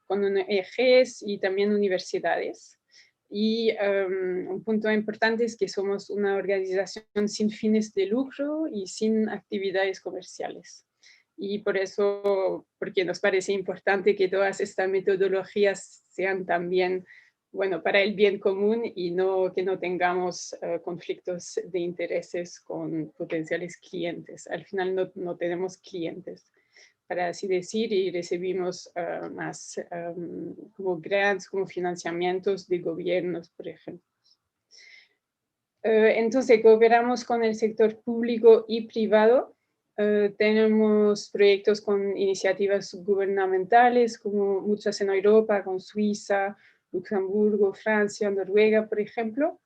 con ONGs y también universidades. Y un punto importante es que somos una organización sin fines de lucro y sin actividades comerciales. Y por eso, porque nos parece importante que todas estas metodologías sean también, bueno, para el bien común y que no tengamos conflictos de intereses con potenciales clientes. Al final no tenemos clientes, para así decir, y recibimos más como grants, como financiamientos de gobiernos, por ejemplo. Entonces, cooperamos con el sector público y privado. Tenemos proyectos con iniciativas gubernamentales, como muchas en Europa, con Suiza, Luxemburgo, Francia, Noruega, por ejemplo.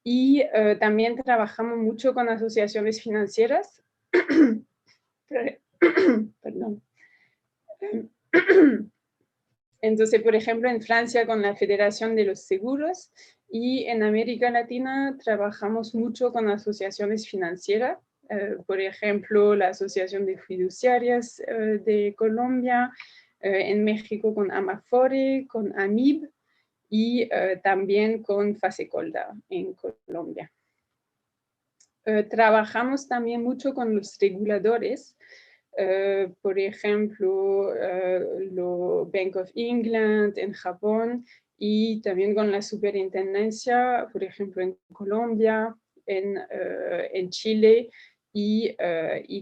Y también trabajamos mucho con asociaciones financieras Perdón. Entonces, por ejemplo, en Francia con la Federación de los Seguros y en América Latina trabajamos mucho con asociaciones financieras, por ejemplo, la Asociación de Fiduciarias de Colombia, en México con Amafore, con AMIB y también con Fasecolda en Colombia. Trabajamos también mucho con los reguladores, por ejemplo, lo Bank of England en Japón y también con la superintendencia, por ejemplo, en Colombia, en Chile y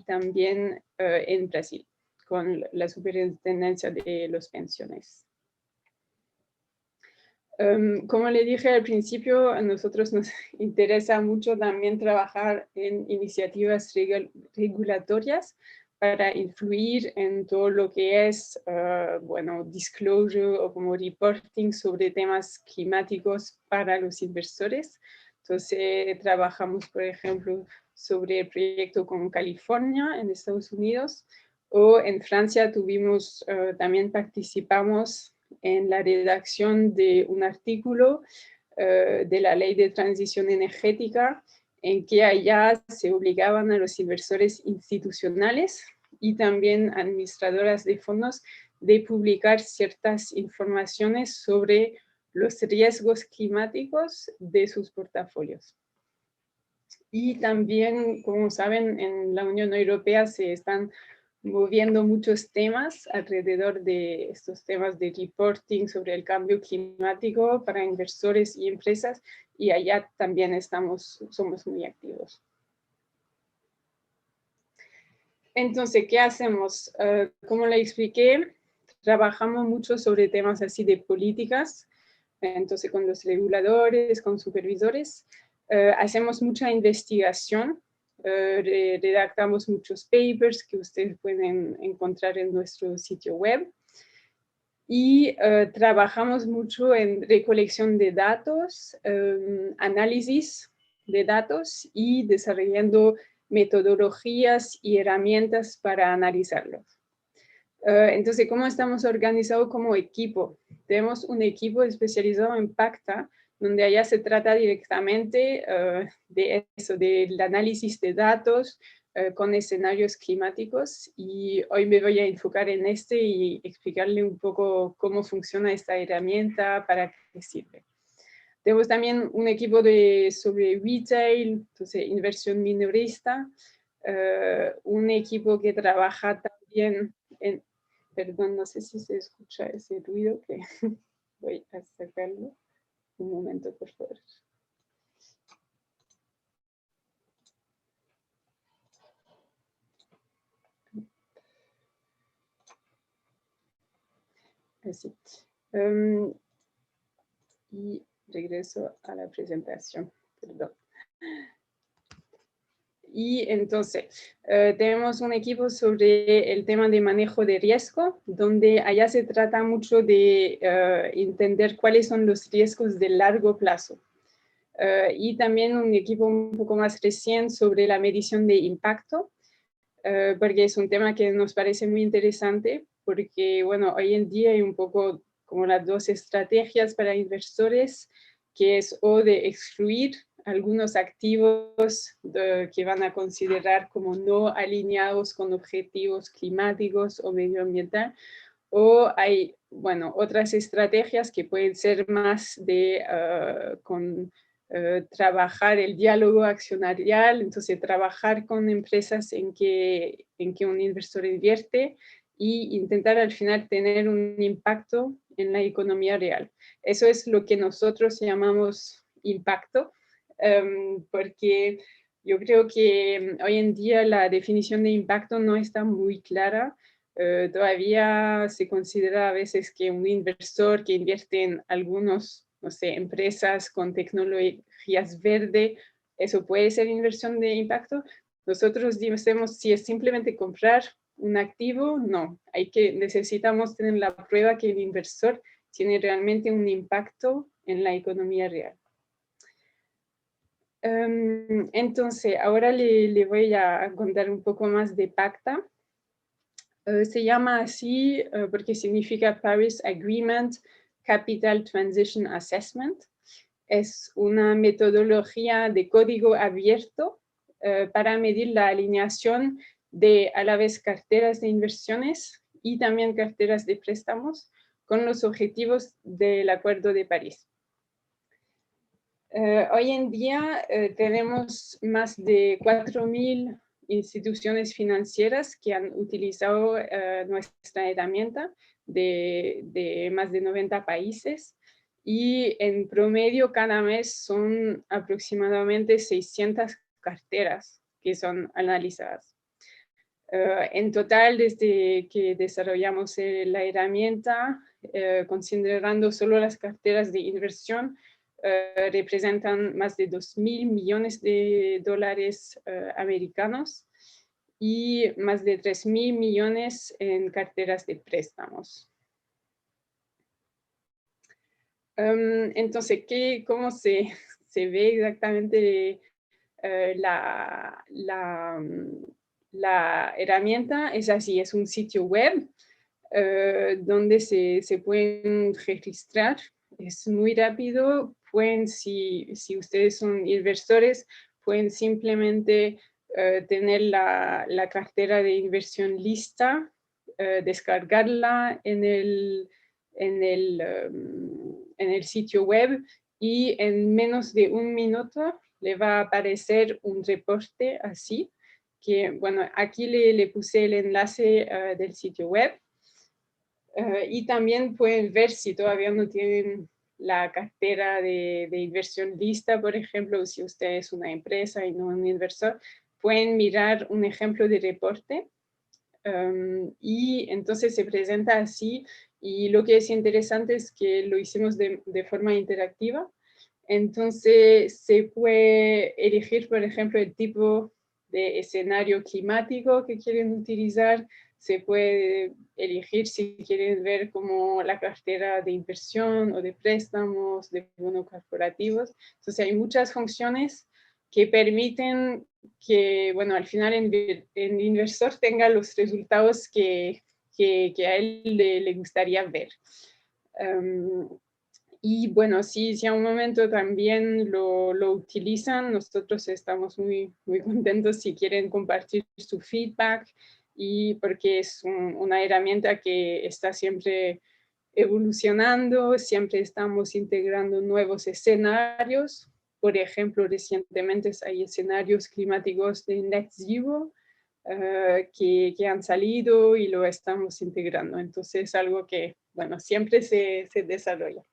también en Brasil, con la superintendencia de las pensiones. Como le dije al principio, a nosotros nos interesa mucho también trabajar en iniciativas regulatorias para influir en todo lo que es, bueno, disclosure o como reporting sobre temas climáticos para los inversores. Entonces, trabajamos, por ejemplo, sobre el proyecto con California en Estados Unidos, o en Francia también participamos en la redacción de un artículo de la Ley de Transición Energética, en que allá se obligaban a los inversores institucionales y también administradoras de fondos de publicar ciertas informaciones sobre los riesgos climáticos de sus portafolios. Y también, como saben, en la Unión Europea se están moviendo muchos temas alrededor de estos temas de reporting sobre el cambio climático para inversores y empresas, y allá también somos muy activos. Entonces, ¿qué hacemos? Como le expliqué, trabajamos mucho sobre temas así de políticas, entonces con los reguladores, con supervisores, hacemos mucha investigación, redactamos muchos papers que ustedes pueden encontrar en nuestro sitio web y trabajamos mucho en recolección de datos, análisis de datos y desarrollando metodologías y herramientas para analizarlos. Entonces, ¿cómo estamos organizados como equipo? Tenemos un equipo especializado en PACTA, donde allá se trata directamente de eso, del análisis de datos con escenarios climáticos, y hoy me voy a enfocar en este y explicarle un poco cómo funciona esta herramienta, para qué sirve. Tenemos también un equipo sobre retail, entonces inversión minorista, un equipo que trabaja también en... Perdón, no sé si se escucha ese ruido, que voy a sacarlo. Un momento, por favor. Así. Y regreso a la presentación. Perdón. Y entonces, tenemos un equipo sobre el tema de manejo de riesgo, donde allá se trata mucho de entender cuáles son los riesgos de largo plazo. Y también un equipo un poco más reciente sobre la medición de impacto, porque es un tema que nos parece muy interesante, porque, bueno, hoy en día hay un poco como las dos estrategias para inversores, que es o de excluir algunos activos que van a considerar como no alineados con objetivos climáticos o medioambientales, o hay, bueno, otras estrategias que pueden ser más de trabajar el diálogo accionarial, entonces trabajar con empresas en que un inversor invierte y intentar al final tener un impacto en la economía real. Eso es lo que nosotros llamamos impacto, porque yo creo que hoy en día la definición de impacto no está muy clara. Todavía se considera a veces que un inversor que invierte en algunos, no sé, empresas con tecnologías verdes, eso puede ser inversión de impacto. Nosotros decimos, si es simplemente comprar un activo, no. Necesitamos tener la prueba que el inversor tiene realmente un impacto en la economía real. Entonces, ahora le voy a contar un poco más de PACTA. Se llama así porque significa Paris Agreement Capital Transition Assessment. Es una metodología de código abierto para medir la alineación de a la vez carteras de inversiones y también carteras de préstamos con los objetivos del Acuerdo de París. Hoy en día tenemos más de 4.000 instituciones financieras que han utilizado nuestra herramienta de más de 90 países y en promedio cada mes son aproximadamente 600 carteras que son analizadas. En total, desde que desarrollamos la herramienta, considerando solo las carteras de inversión, representan más de 2.000 millones de dólares americanos y más de 3.000 millones en carteras de préstamos. Entonces, ¿cómo se ve exactamente la herramienta? Es así, es un sitio web donde se pueden registrar. Es muy rápido. Pueden, si ustedes son inversores, pueden simplemente tener la cartera de inversión lista, descargarla en el sitio web y en menos de un minuto le va a aparecer un reporte así, que bueno, aquí le puse el enlace del sitio web. Y también pueden ver si todavía no tienen la cartera de inversión lista, por ejemplo, si usted es una empresa y no un inversor, pueden mirar un ejemplo de reporte. Y entonces se presenta así, y lo que es interesante es que lo hicimos de forma interactiva. Entonces se puede elegir, por ejemplo, el tipo de escenario climático que quieren utilizar. Se puede elegir si quieren ver como la cartera de inversión o de préstamos, de bonos corporativos. Entonces hay muchas funciones que permiten que, bueno, al final el inversor tenga los resultados que a él le gustaría ver. Y bueno, si a un momento también lo utilizan, nosotros estamos muy contentos si quieren compartir su feedback, y porque es una herramienta que está siempre evolucionando, siempre estamos integrando nuevos escenarios. Por ejemplo, recientemente hay escenarios climáticos de Net Zero que han salido y lo estamos integrando. Entonces es algo que, bueno, siempre se desarrolla.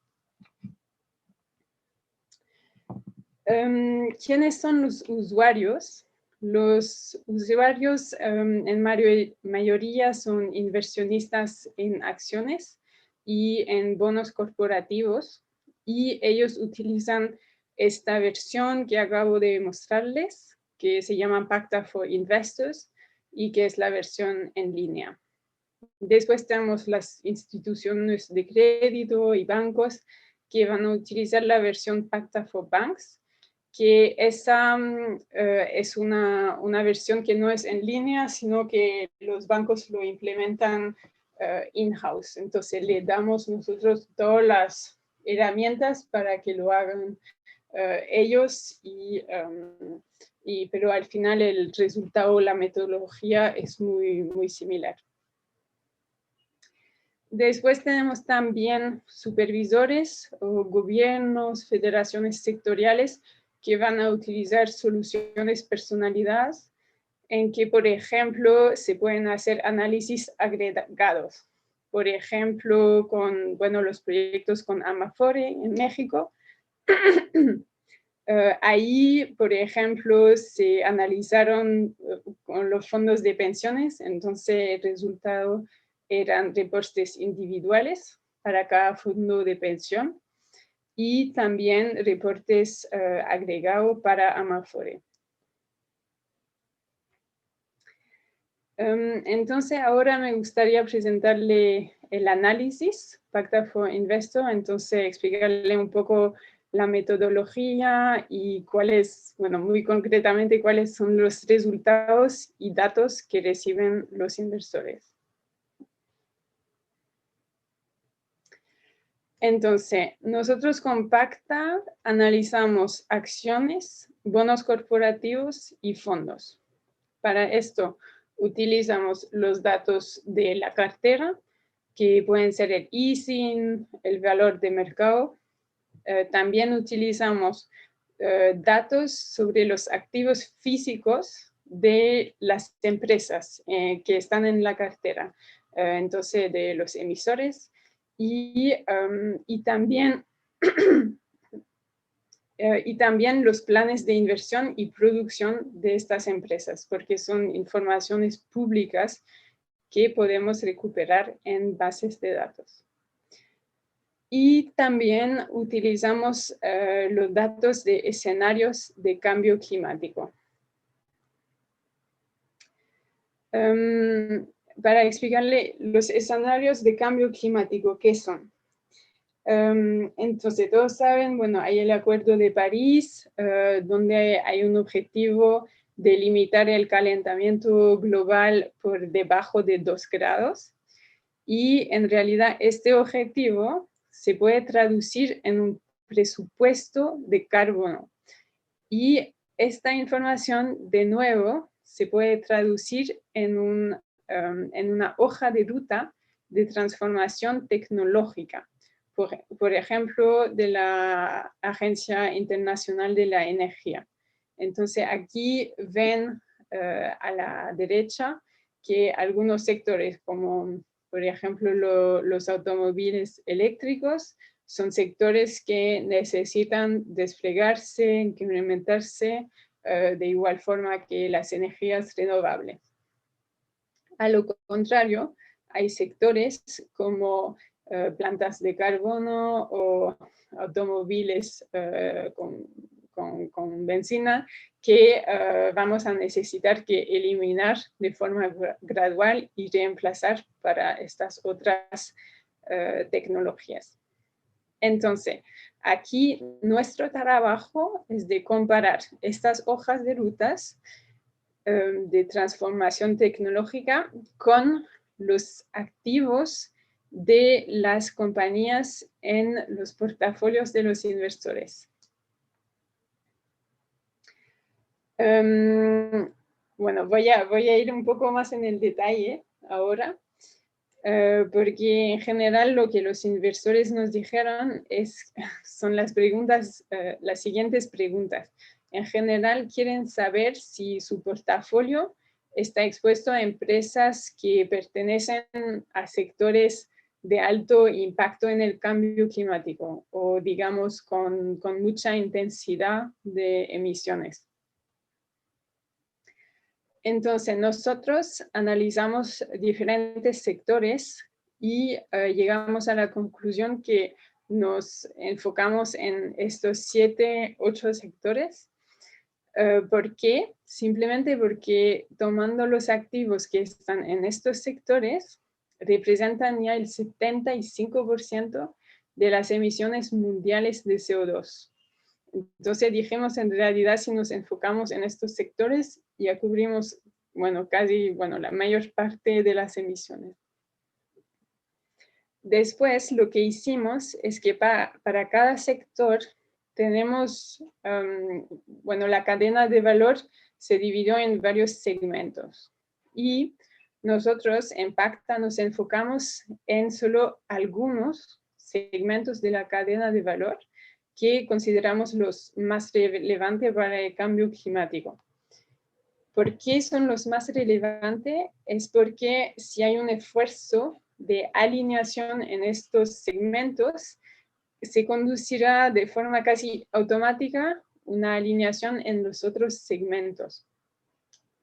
¿Quiénes son los usuarios? Los usuarios en mayoría son inversionistas en acciones y en bonos corporativos, y ellos utilizan esta versión que acabo de mostrarles, que se llama PACTA for Investors y que es la versión en línea. Después tenemos las instituciones de crédito y bancos que van a utilizar la versión PACTA for Banks, que esa es una versión que no es en línea, sino que los bancos lo implementan in-house. Entonces le damos nosotros todas las herramientas para que lo hagan ellos, pero al final el resultado, la metodología es muy similar. Después tenemos también supervisores o gobiernos, federaciones sectoriales que van a utilizar soluciones personalizadas en que, por ejemplo, se pueden hacer análisis agregados. Por ejemplo, con los proyectos con Amafore en México. Ahí, por ejemplo, se analizaron con los fondos de pensiones, entonces el resultado eran reportes individuales para cada fondo de pensión y también reportes agregados para Amafore. Entonces ahora me gustaría presentarle el análisis PACTA for Investor, entonces explicarle un poco la metodología y cuáles, bueno, muy concretamente, cuáles son los resultados y datos que reciben los inversores. Entonces, nosotros con Pacta analizamos acciones, bonos corporativos y fondos. Para esto utilizamos los datos de la cartera, que pueden ser el ISIN, el valor de mercado. También utilizamos datos sobre los activos físicos de las empresas que están en la cartera, entonces de los emisores y también y también los planes de inversión y producción de estas empresas, porque son informaciones públicas que podemos recuperar en bases de datos. Y también utilizamos los datos de escenarios de cambio climático. Para explicarle los escenarios de cambio climático, ¿qué son? Entonces, todos saben, bueno, hay el Acuerdo de París, donde hay un objetivo de limitar el calentamiento global por debajo de 2 grados. Y en realidad este objetivo se puede traducir en un presupuesto de carbono. Y esta información, de nuevo, se puede traducir en una hoja de ruta de transformación tecnológica. Por ejemplo, de la Agencia Internacional de la Energía. Entonces, aquí ven a la derecha que algunos sectores, como por ejemplo los automóviles eléctricos, son sectores que necesitan desplegarse, incrementarse de igual forma que las energías renovables. A lo contrario, hay sectores como plantas de carbono o automóviles con benzina que vamos a necesitar que eliminar de forma gradual y reemplazar para estas otras tecnologías. Entonces, aquí nuestro trabajo es de comparar estas hojas de rutas de transformación tecnológica con los activos de las compañías en los portafolios de los inversores. Bueno, voy a ir un poco más en el detalle ahora, porque en general lo que los inversores nos dijeron son las siguientes preguntas. En general quieren saber si su portafolio está expuesto a empresas que pertenecen a sectores de alto impacto en el cambio climático o digamos con mucha intensidad de emisiones. Entonces nosotros analizamos diferentes sectores y llegamos a la conclusión que nos enfocamos en estos 7, 8 sectores. ¿Por qué? Simplemente porque tomando los activos que están en estos sectores, representan ya el 75% de las emisiones mundiales de CO2. Entonces dijimos, en realidad, si nos enfocamos en estos sectores, ya cubrimos, bueno, casi, bueno, la mayor parte de las emisiones. Después, lo que hicimos es que para cada sector tenemos, bueno, la cadena de valor se dividió en varios segmentos. Y nosotros en Pacta nos enfocamos en solo algunos segmentos de la cadena de valor que consideramos los más relevantes para el cambio climático. ¿Por qué son los más relevantes? Es porque si hay un esfuerzo de alineación en estos segmentos, se conducirá de forma casi automática una alineación en los otros segmentos.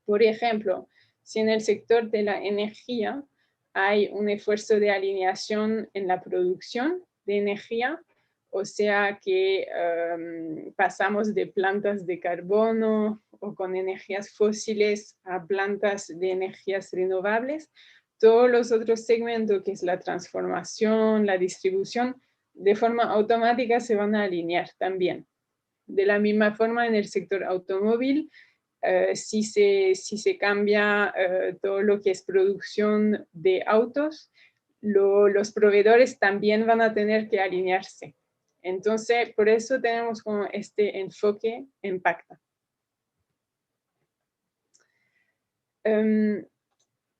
Por ejemplo, si en el sector de la energía hay un esfuerzo de alineación en la producción de energía, o sea que pasamos de plantas de carbono o con energías fósiles a plantas de energías renovables, todos los otros segmentos, que es la transformación, la distribución, de forma automática se van a alinear también. De la misma forma en el sector automóvil, si se cambia todo lo que es producción de autos, los proveedores también van a tener que alinearse. Entonces, por eso tenemos como este enfoque en Pacta.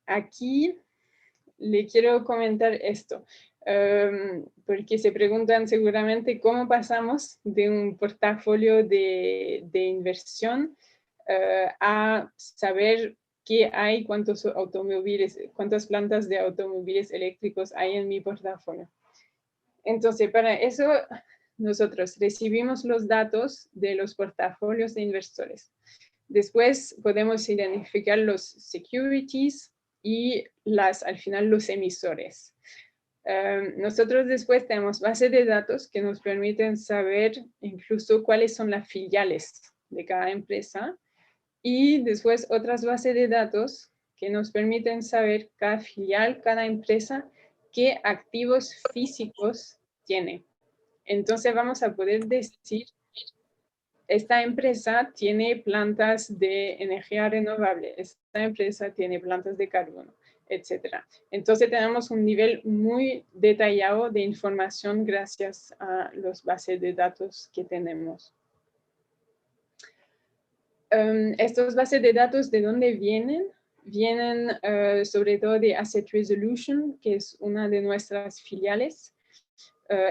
Aquí le quiero comentar esto, porque se preguntan seguramente cómo pasamos de un portafolio de inversión a saber qué hay, cuántos automóviles, cuántas plantas de automóviles eléctricos hay en mi portafolio. Entonces, para eso nosotros recibimos los datos de los portafolios de inversores. Después podemos identificar los securities y al final los emisores. Nosotros después tenemos bases de datos que nos permiten saber incluso cuáles son las filiales de cada empresa y después otras bases de datos que nos permiten saber cada filial, cada empresa, qué activos físicos tiene. Entonces vamos a poder decir, esta empresa tiene plantas de energía renovable, esta empresa tiene plantas de carbono, etc. Entonces tenemos un nivel muy detallado de información gracias a las bases de datos que tenemos. Estas bases de datos, ¿de dónde vienen? Vienen sobre todo de Asset Resolution, que es una de nuestras filiales.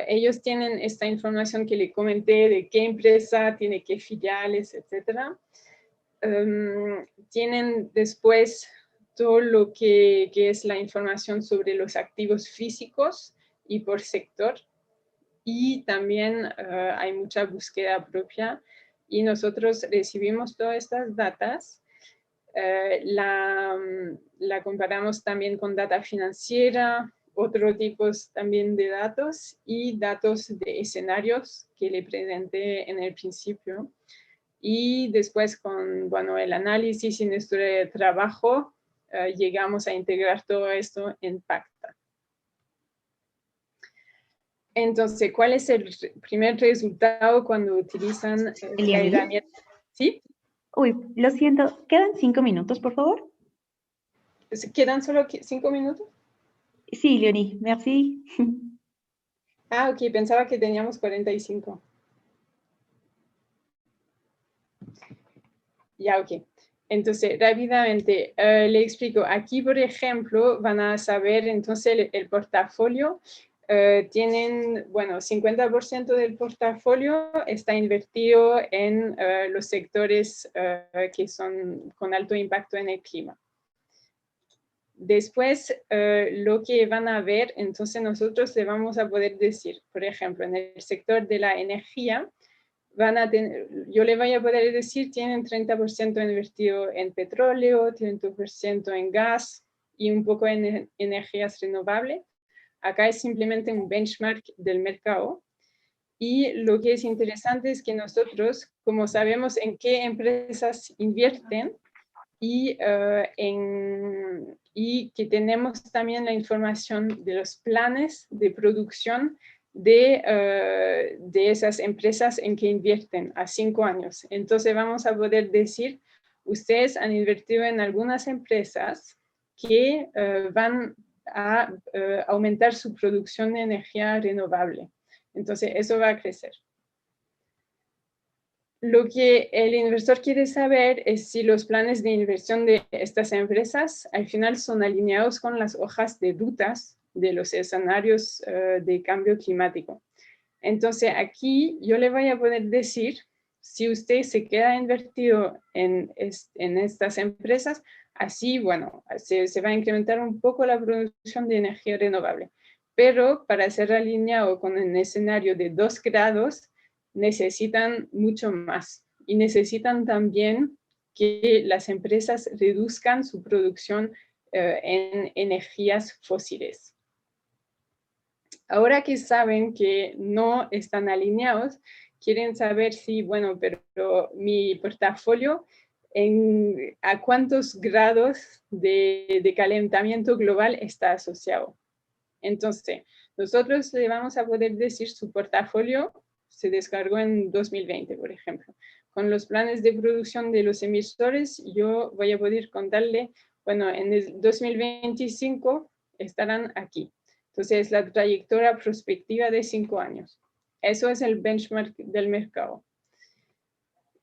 Ellos tienen esta información que le comenté de qué empresa tiene qué filiales, etc. Tienen después todo lo que es la información sobre los activos físicos y por sector. Y también hay mucha búsqueda propia y nosotros recibimos todas estas datas. La comparamos también con data financiera, otros tipos también de datos y datos de escenarios que le presenté en el principio. Y después con el análisis y nuestro trabajo, llegamos a integrar todo esto en Pacta. Entonces, ¿cuál es el primer resultado cuando utilizan la herramienta? ¿Sí? Uy, lo siento, ¿quedan 5 minutos, por favor? ¿Quedan solo 5 minutos? Sí, Leonie, merci. Ah, ok, pensaba que teníamos 45. Ya, ok. Entonces, rápidamente le explico. Aquí, por ejemplo, van a saber entonces el portafolio. Tienen, 50% del portafolio está invertido en los sectores que son con alto impacto en el clima. Después, lo que van a ver, entonces nosotros le vamos a poder decir, por ejemplo, en el sector de la energía, yo le voy a poder decir, tienen 30% invertido en petróleo, 30% en gas y un poco en energías renovables. Acá es simplemente un benchmark del mercado. Y lo que es interesante es que nosotros, como sabemos en qué empresas invierten, y que tenemos también la información de los planes de producción de esas empresas en que invierten a 5 años. Entonces vamos a poder decir, ustedes han invertido en algunas empresas que van a aumentar su producción de energía renovable. Entonces eso va a crecer. Lo que el inversor quiere saber es si los planes de inversión de estas empresas al final son alineados con las hojas de rutas de los escenarios de cambio climático. Entonces aquí yo le voy a poder decir, si usted se queda invertido en estas empresas, así, se va a incrementar un poco la producción de energía renovable. Pero para ser alineado con un escenario de 2 grados, necesitan mucho más y necesitan también que las empresas reduzcan su producción en energías fósiles. Ahora que saben que no están alineados, quieren saber si, pero mi portafolio, ¿a cuántos grados de calentamiento global está asociado? Entonces, Nosotros le vamos a poder decir su portafolio se descargó en 2020, por ejemplo. Con los planes de producción de los emisores, yo voy a poder contarle, bueno, en el 2025 estarán aquí. Entonces, la trayectoria prospectiva de 5 años. Eso es el benchmark del mercado.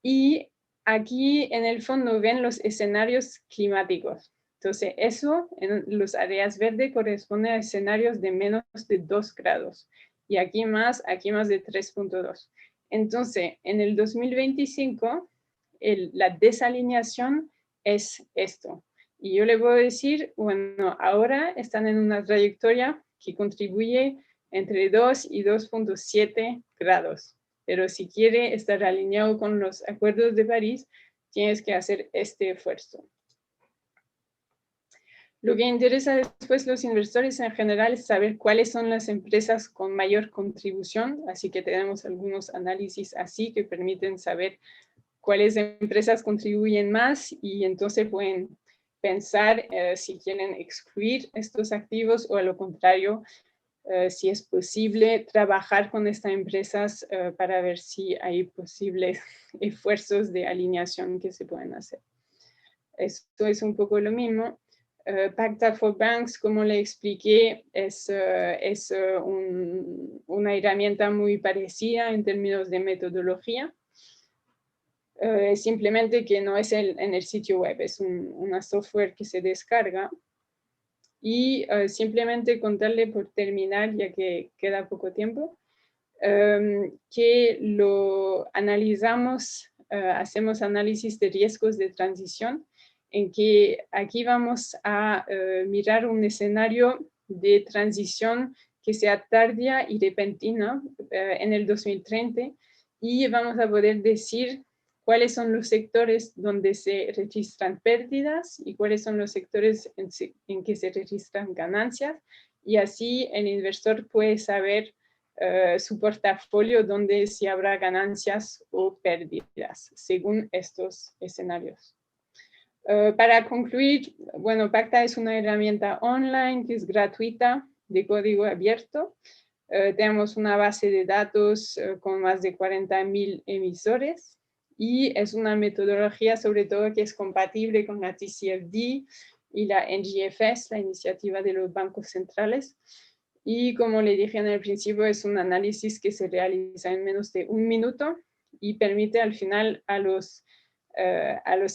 Y aquí en el fondo ven los escenarios climáticos. Entonces, eso en los áreas verdes corresponde a escenarios de menos de 2 grados. Y aquí más de 3.2. Entonces, en el 2025, la desalineación es esto. Y yo le puedo decir, bueno, ahora están en una trayectoria que contribuye entre 2 y 2.7 grados. Pero si quiere estar alineado con los acuerdos de París, tienes que hacer este esfuerzo. Lo que interesa después a los inversores en general es saber cuáles son las empresas con mayor contribución, así que tenemos algunos análisis así que permiten saber cuáles empresas contribuyen más y entonces pueden pensar si quieren excluir estos activos o a lo contrario, si es posible trabajar con estas empresas para ver si hay posibles esfuerzos de alineación que se pueden hacer. Esto es un poco lo mismo. Pacta for Banks, como le expliqué, es una herramienta muy parecida en términos de metodología. Simplemente que no es en el sitio web, es una software que se descarga. Y simplemente contarle por terminar, ya que queda poco tiempo, que lo analizamos, hacemos análisis de riesgos de transición, en que aquí vamos a mirar un escenario de transición que sea tardía y repentina en el 2030 y vamos a poder decir cuáles son los sectores donde se registran pérdidas y cuáles son los sectores en que se registran ganancias y así el inversor puede saber su portafolio donde si habrá ganancias o pérdidas según estos escenarios. Para concluir, bueno, Pacta es una herramienta online que es gratuita, de código abierto. Tenemos una base de datos con más de 40.000 emisores y es una metodología sobre todo que es compatible con la TCFD y la NGFS, la iniciativa de los bancos centrales. Y como le dije en el principio, es un análisis que se realiza en menos de 1 minuto y permite al final a los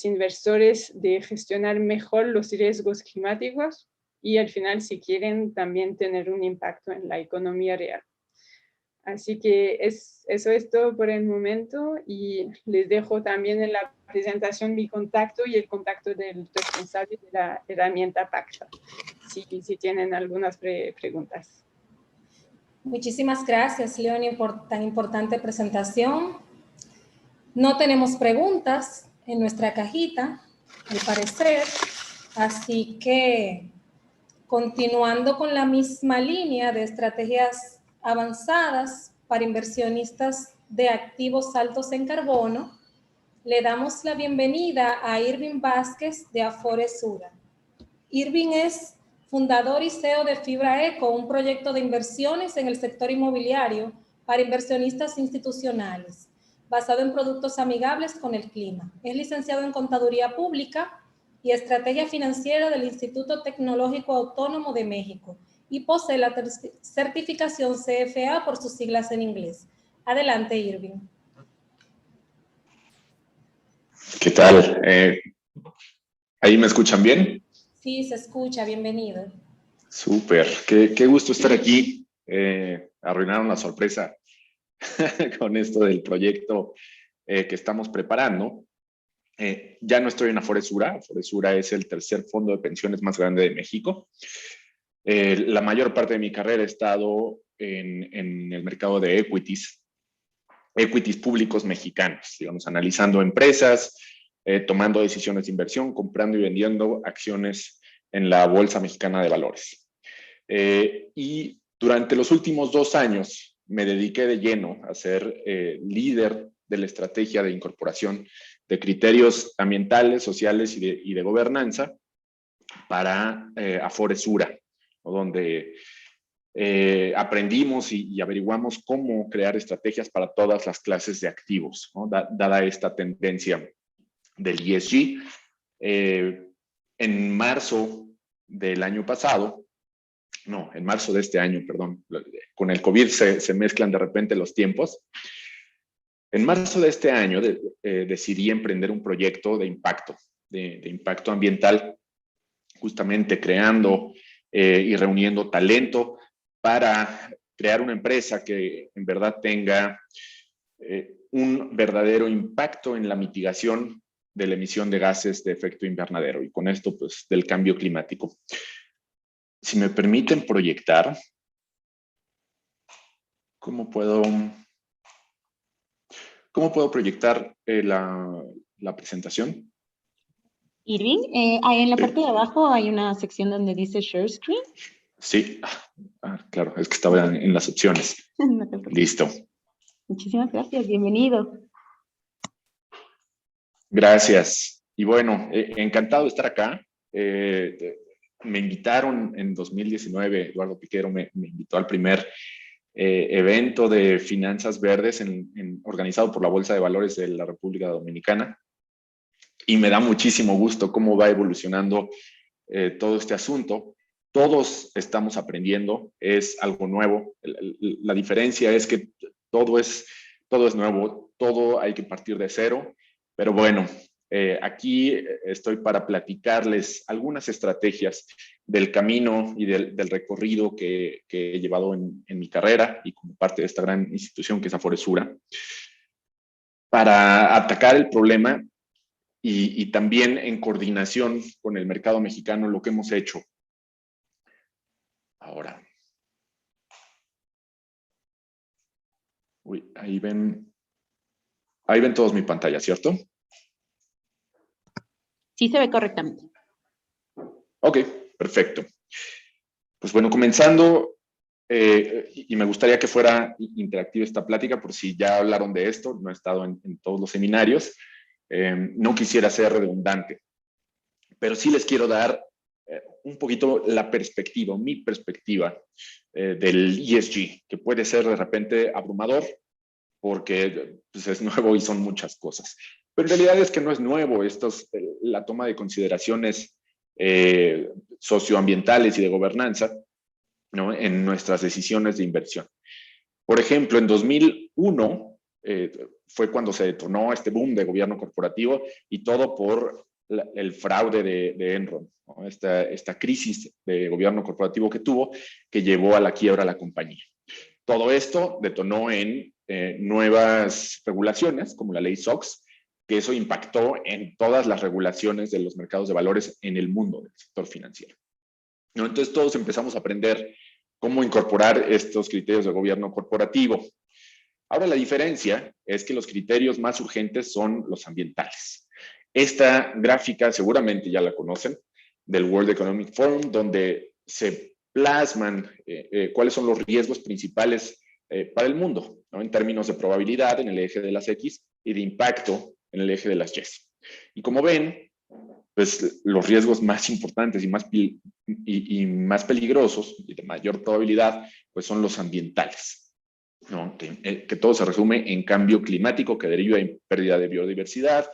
inversores de gestionar mejor los riesgos climáticos y al final si quieren también tener un impacto en la economía real. Así que eso es todo por el momento y les dejo también en la presentación mi contacto y el contacto del responsable de la herramienta Pacta, si tienen algunas preguntas. Muchísimas gracias, Leonie, por tan importante presentación. No tenemos preguntas en nuestra cajita, al parecer, así que continuando con la misma línea de estrategias avanzadas para inversionistas de activos altos en carbono, le damos la bienvenida a Irving Vázquez de Afore Sura. Irving es fundador y CEO de Fibra Eco, un proyecto de inversiones en el sector inmobiliario para inversionistas institucionales, basado en productos amigables con el clima. Es licenciado en Contaduría Pública y Estrategia Financiera del Instituto Tecnológico Autónomo de México y posee la certificación CFA por sus siglas en inglés. Adelante, Irving. ¿Qué tal? ¿Ahí me escuchan bien? Sí, se escucha. Bienvenido. Súper. Qué gusto estar aquí. Arruinaron la sorpresa con esto del proyecto que estamos preparando. Ya no estoy en Afore Sura. Afore Sura es el tercer fondo de pensiones más grande de México. La mayor parte de mi carrera he estado en el mercado de equities públicos mexicanos, digamos, analizando empresas, tomando decisiones de inversión, comprando y vendiendo acciones en la Bolsa Mexicana de Valores. Y durante los últimos 2 años me dediqué de lleno a ser líder de la estrategia de incorporación de criterios ambientales, sociales y de gobernanza para Afore Sura, donde aprendimos y averiguamos cómo crear estrategias para todas las clases de activos, ¿no? Dada esta tendencia del ESG. En marzo del año pasado, no, en marzo de este año, perdón, con el COVID se mezclan de repente los tiempos. En marzo de este año decidí emprender un proyecto de impacto ambiental, justamente creando y reuniendo talento para crear una empresa que en verdad tenga un verdadero impacto en la mitigación de la emisión de gases de efecto invernadero y con esto pues del cambio climático. Si me permiten proyectar, ¿cómo puedo proyectar la presentación? Irving, ahí en la parte de abajo hay una sección donde dice Share Screen. Sí, claro, es que estaba en las opciones. No te preocupes. Listo. Muchísimas gracias, bienvenido. Gracias. Y bueno, encantado de estar acá. Me invitaron en 2019, Eduardo Piquero me invitó al primer evento de finanzas verdes organizado por la Bolsa de Valores de la República Dominicana. Y me da muchísimo gusto cómo va evolucionando todo este asunto. Todos estamos aprendiendo, es algo nuevo. La diferencia es que todo es nuevo, todo hay que partir de cero. Pero bueno, aquí estoy para platicarles algunas estrategias del camino y del recorrido que he llevado en mi carrera y como parte de esta gran institución que es Aforesura, para atacar el problema y también en coordinación con el mercado mexicano lo que hemos hecho. Ahora. Uy, ahí ven todos mi pantalla, ¿cierto? Sí se ve correctamente. Ok, perfecto. Pues bueno, comenzando, y me gustaría que fuera interactiva esta plática, por si ya hablaron de esto, no he estado en todos los seminarios, no quisiera ser redundante, pero sí les quiero dar un poquito la perspectiva, mi perspectiva del ESG, que puede ser de repente abrumador, porque pues, es nuevo y son muchas cosas. Pero en realidad es que no es nuevo, la toma de consideraciones socioambientales y de gobernanza, ¿no? En nuestras decisiones de inversión. Por ejemplo, en 2001 fue cuando se detonó este boom de gobierno corporativo y todo por el fraude de Enron, ¿no? Esta crisis de gobierno corporativo que tuvo, que llevó a la quiebra de la compañía. Todo esto detonó en nuevas regulaciones, como la ley SOX, que eso impactó en todas las regulaciones de los mercados de valores en el mundo del sector financiero, ¿no? Entonces todos empezamos a aprender cómo incorporar estos criterios de gobierno corporativo. Ahora la diferencia es que los criterios más urgentes son los ambientales. Esta gráfica seguramente ya la conocen, del World Economic Forum, donde se plasman cuáles son los riesgos principales para el mundo, ¿no? En términos de probabilidad en el eje de las X y de impacto en el eje de las Y. Y como ven, pues los riesgos más importantes y más peligrosos y de mayor probabilidad, pues son los ambientales, ¿no? Que todo se resume en cambio climático que deriva en pérdida de biodiversidad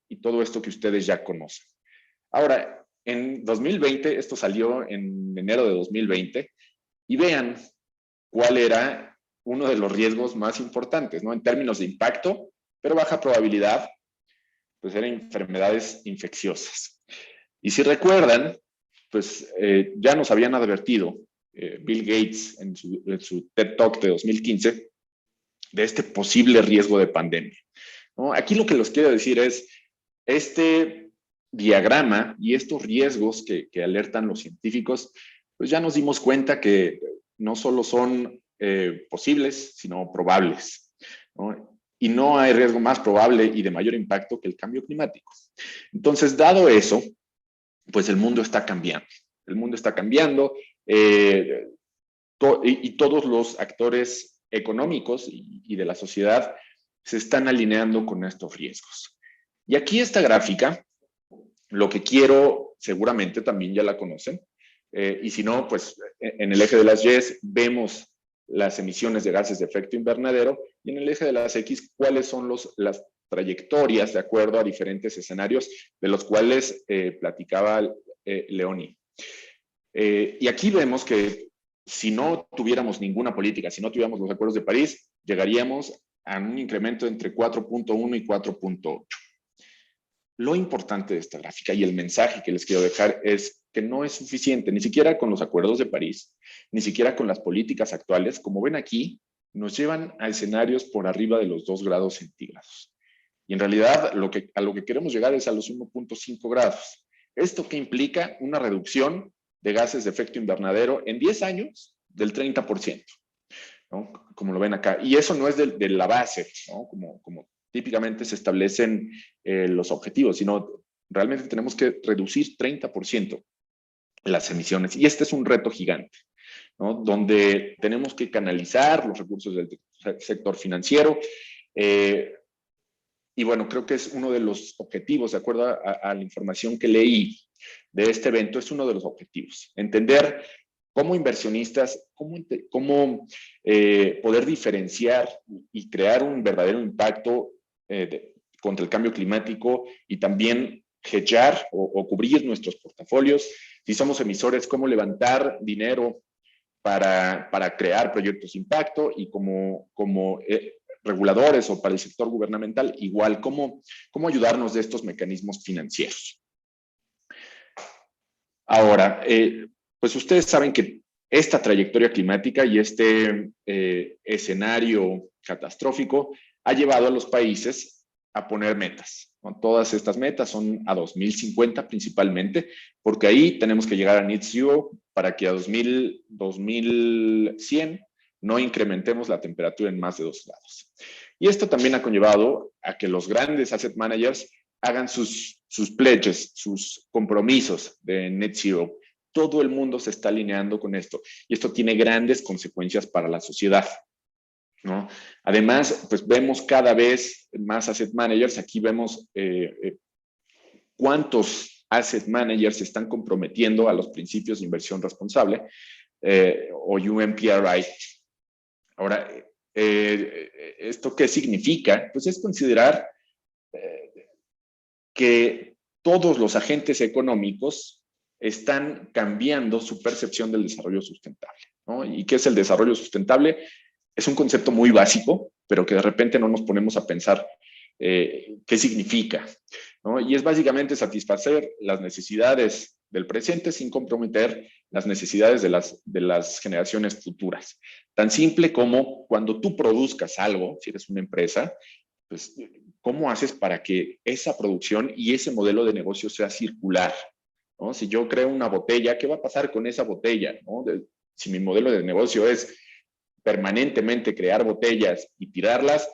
y todo esto que ustedes ya conocen. Ahora, en 2020, esto salió en enero de 2020, y vean cuál era uno de los riesgos más importantes, ¿no? En términos de impacto, pero baja probabilidad, pues eran enfermedades infecciosas. Y si recuerdan, pues ya nos habían advertido Bill Gates en su TED Talk de 2015 de este posible riesgo de pandemia, ¿no? Aquí lo que les quiero decir es, este diagrama y estos riesgos que alertan los científicos, pues ya nos dimos cuenta que no solo son posibles, sino probables, ¿no? Y no hay riesgo más probable y de mayor impacto que el cambio climático. Entonces, dado eso, pues el mundo está cambiando. El mundo está cambiando y todos los actores económicos y de la sociedad se están alineando con estos riesgos. Y aquí esta gráfica, lo que quiero, seguramente también ya la conocen, y si no, pues en el eje de las Y vemos las emisiones de gases de efecto invernadero, y en el eje de las X, cuáles son las trayectorias de acuerdo a diferentes escenarios de los cuales platicaba Leonie. Y aquí vemos que si no tuviéramos ninguna política, si no tuviéramos los acuerdos de París, llegaríamos a un incremento entre 4.1 y 4.8. Lo importante de esta gráfica y el mensaje que les quiero dejar es que no es suficiente, ni siquiera con los acuerdos de París, ni siquiera con las políticas actuales. Como ven aquí, nos llevan a escenarios por arriba de los 2 grados centígrados. Y en realidad a lo que queremos llegar es a los 1.5 grados. ¿Esto qué implica? Una reducción de gases de efecto invernadero en 10 años del 30%, ¿no? Como lo ven acá. Y eso no es de la base, ¿no? Como típicamente se establecen los objetivos, sino realmente tenemos que reducir 30% las emisiones. Y este es un reto gigante, ¿no? Donde tenemos que canalizar los recursos del sector financiero. Y bueno, creo que es uno de los objetivos, de acuerdo a la información que leí de este evento, es uno de los objetivos. Entender como inversionistas, cómo poder diferenciar y crear un verdadero impacto contra el cambio climático, y también hedgear o cubrir nuestros portafolios. Si somos emisores, cómo levantar dinero para crear proyectos de impacto, y como reguladores o para el sector gubernamental, igual, cómo ayudarnos de estos mecanismos financieros. Ahora, pues ustedes saben que esta trayectoria climática y este escenario catastrófico ha llevado a los países a poner metas, ¿no? Todas estas metas son a 2050 principalmente, porque ahí tenemos que llegar a Net Zero para que a 2100 no incrementemos la temperatura en más de 2 grados. Y esto también ha conllevado a que los grandes asset managers hagan sus pledges, sus compromisos de Net Zero. Todo el mundo se está alineando con esto, y esto tiene grandes consecuencias para la sociedad, ¿no? Además, pues vemos cada vez más asset managers. Aquí vemos cuántos asset managers se están comprometiendo a los principios de inversión responsable, o UNPRI. Ahora, ¿esto qué significa? Pues es considerar que todos los agentes económicos están cambiando su percepción del desarrollo sustentable, ¿no? ¿Y qué es el desarrollo sustentable? Es un concepto muy básico, pero que de repente no nos ponemos a pensar qué significa, ¿no? Y es básicamente satisfacer las necesidades del presente sin comprometer las necesidades de las generaciones futuras. Tan simple como cuando tú produzcas algo, si eres una empresa, pues, ¿cómo haces para que esa producción y ese modelo de negocio sea circular, ¿no? Si yo creo una botella, ¿qué va a pasar con esa botella, ¿no? Si mi modelo de negocio es permanentemente crear botellas y tirarlas,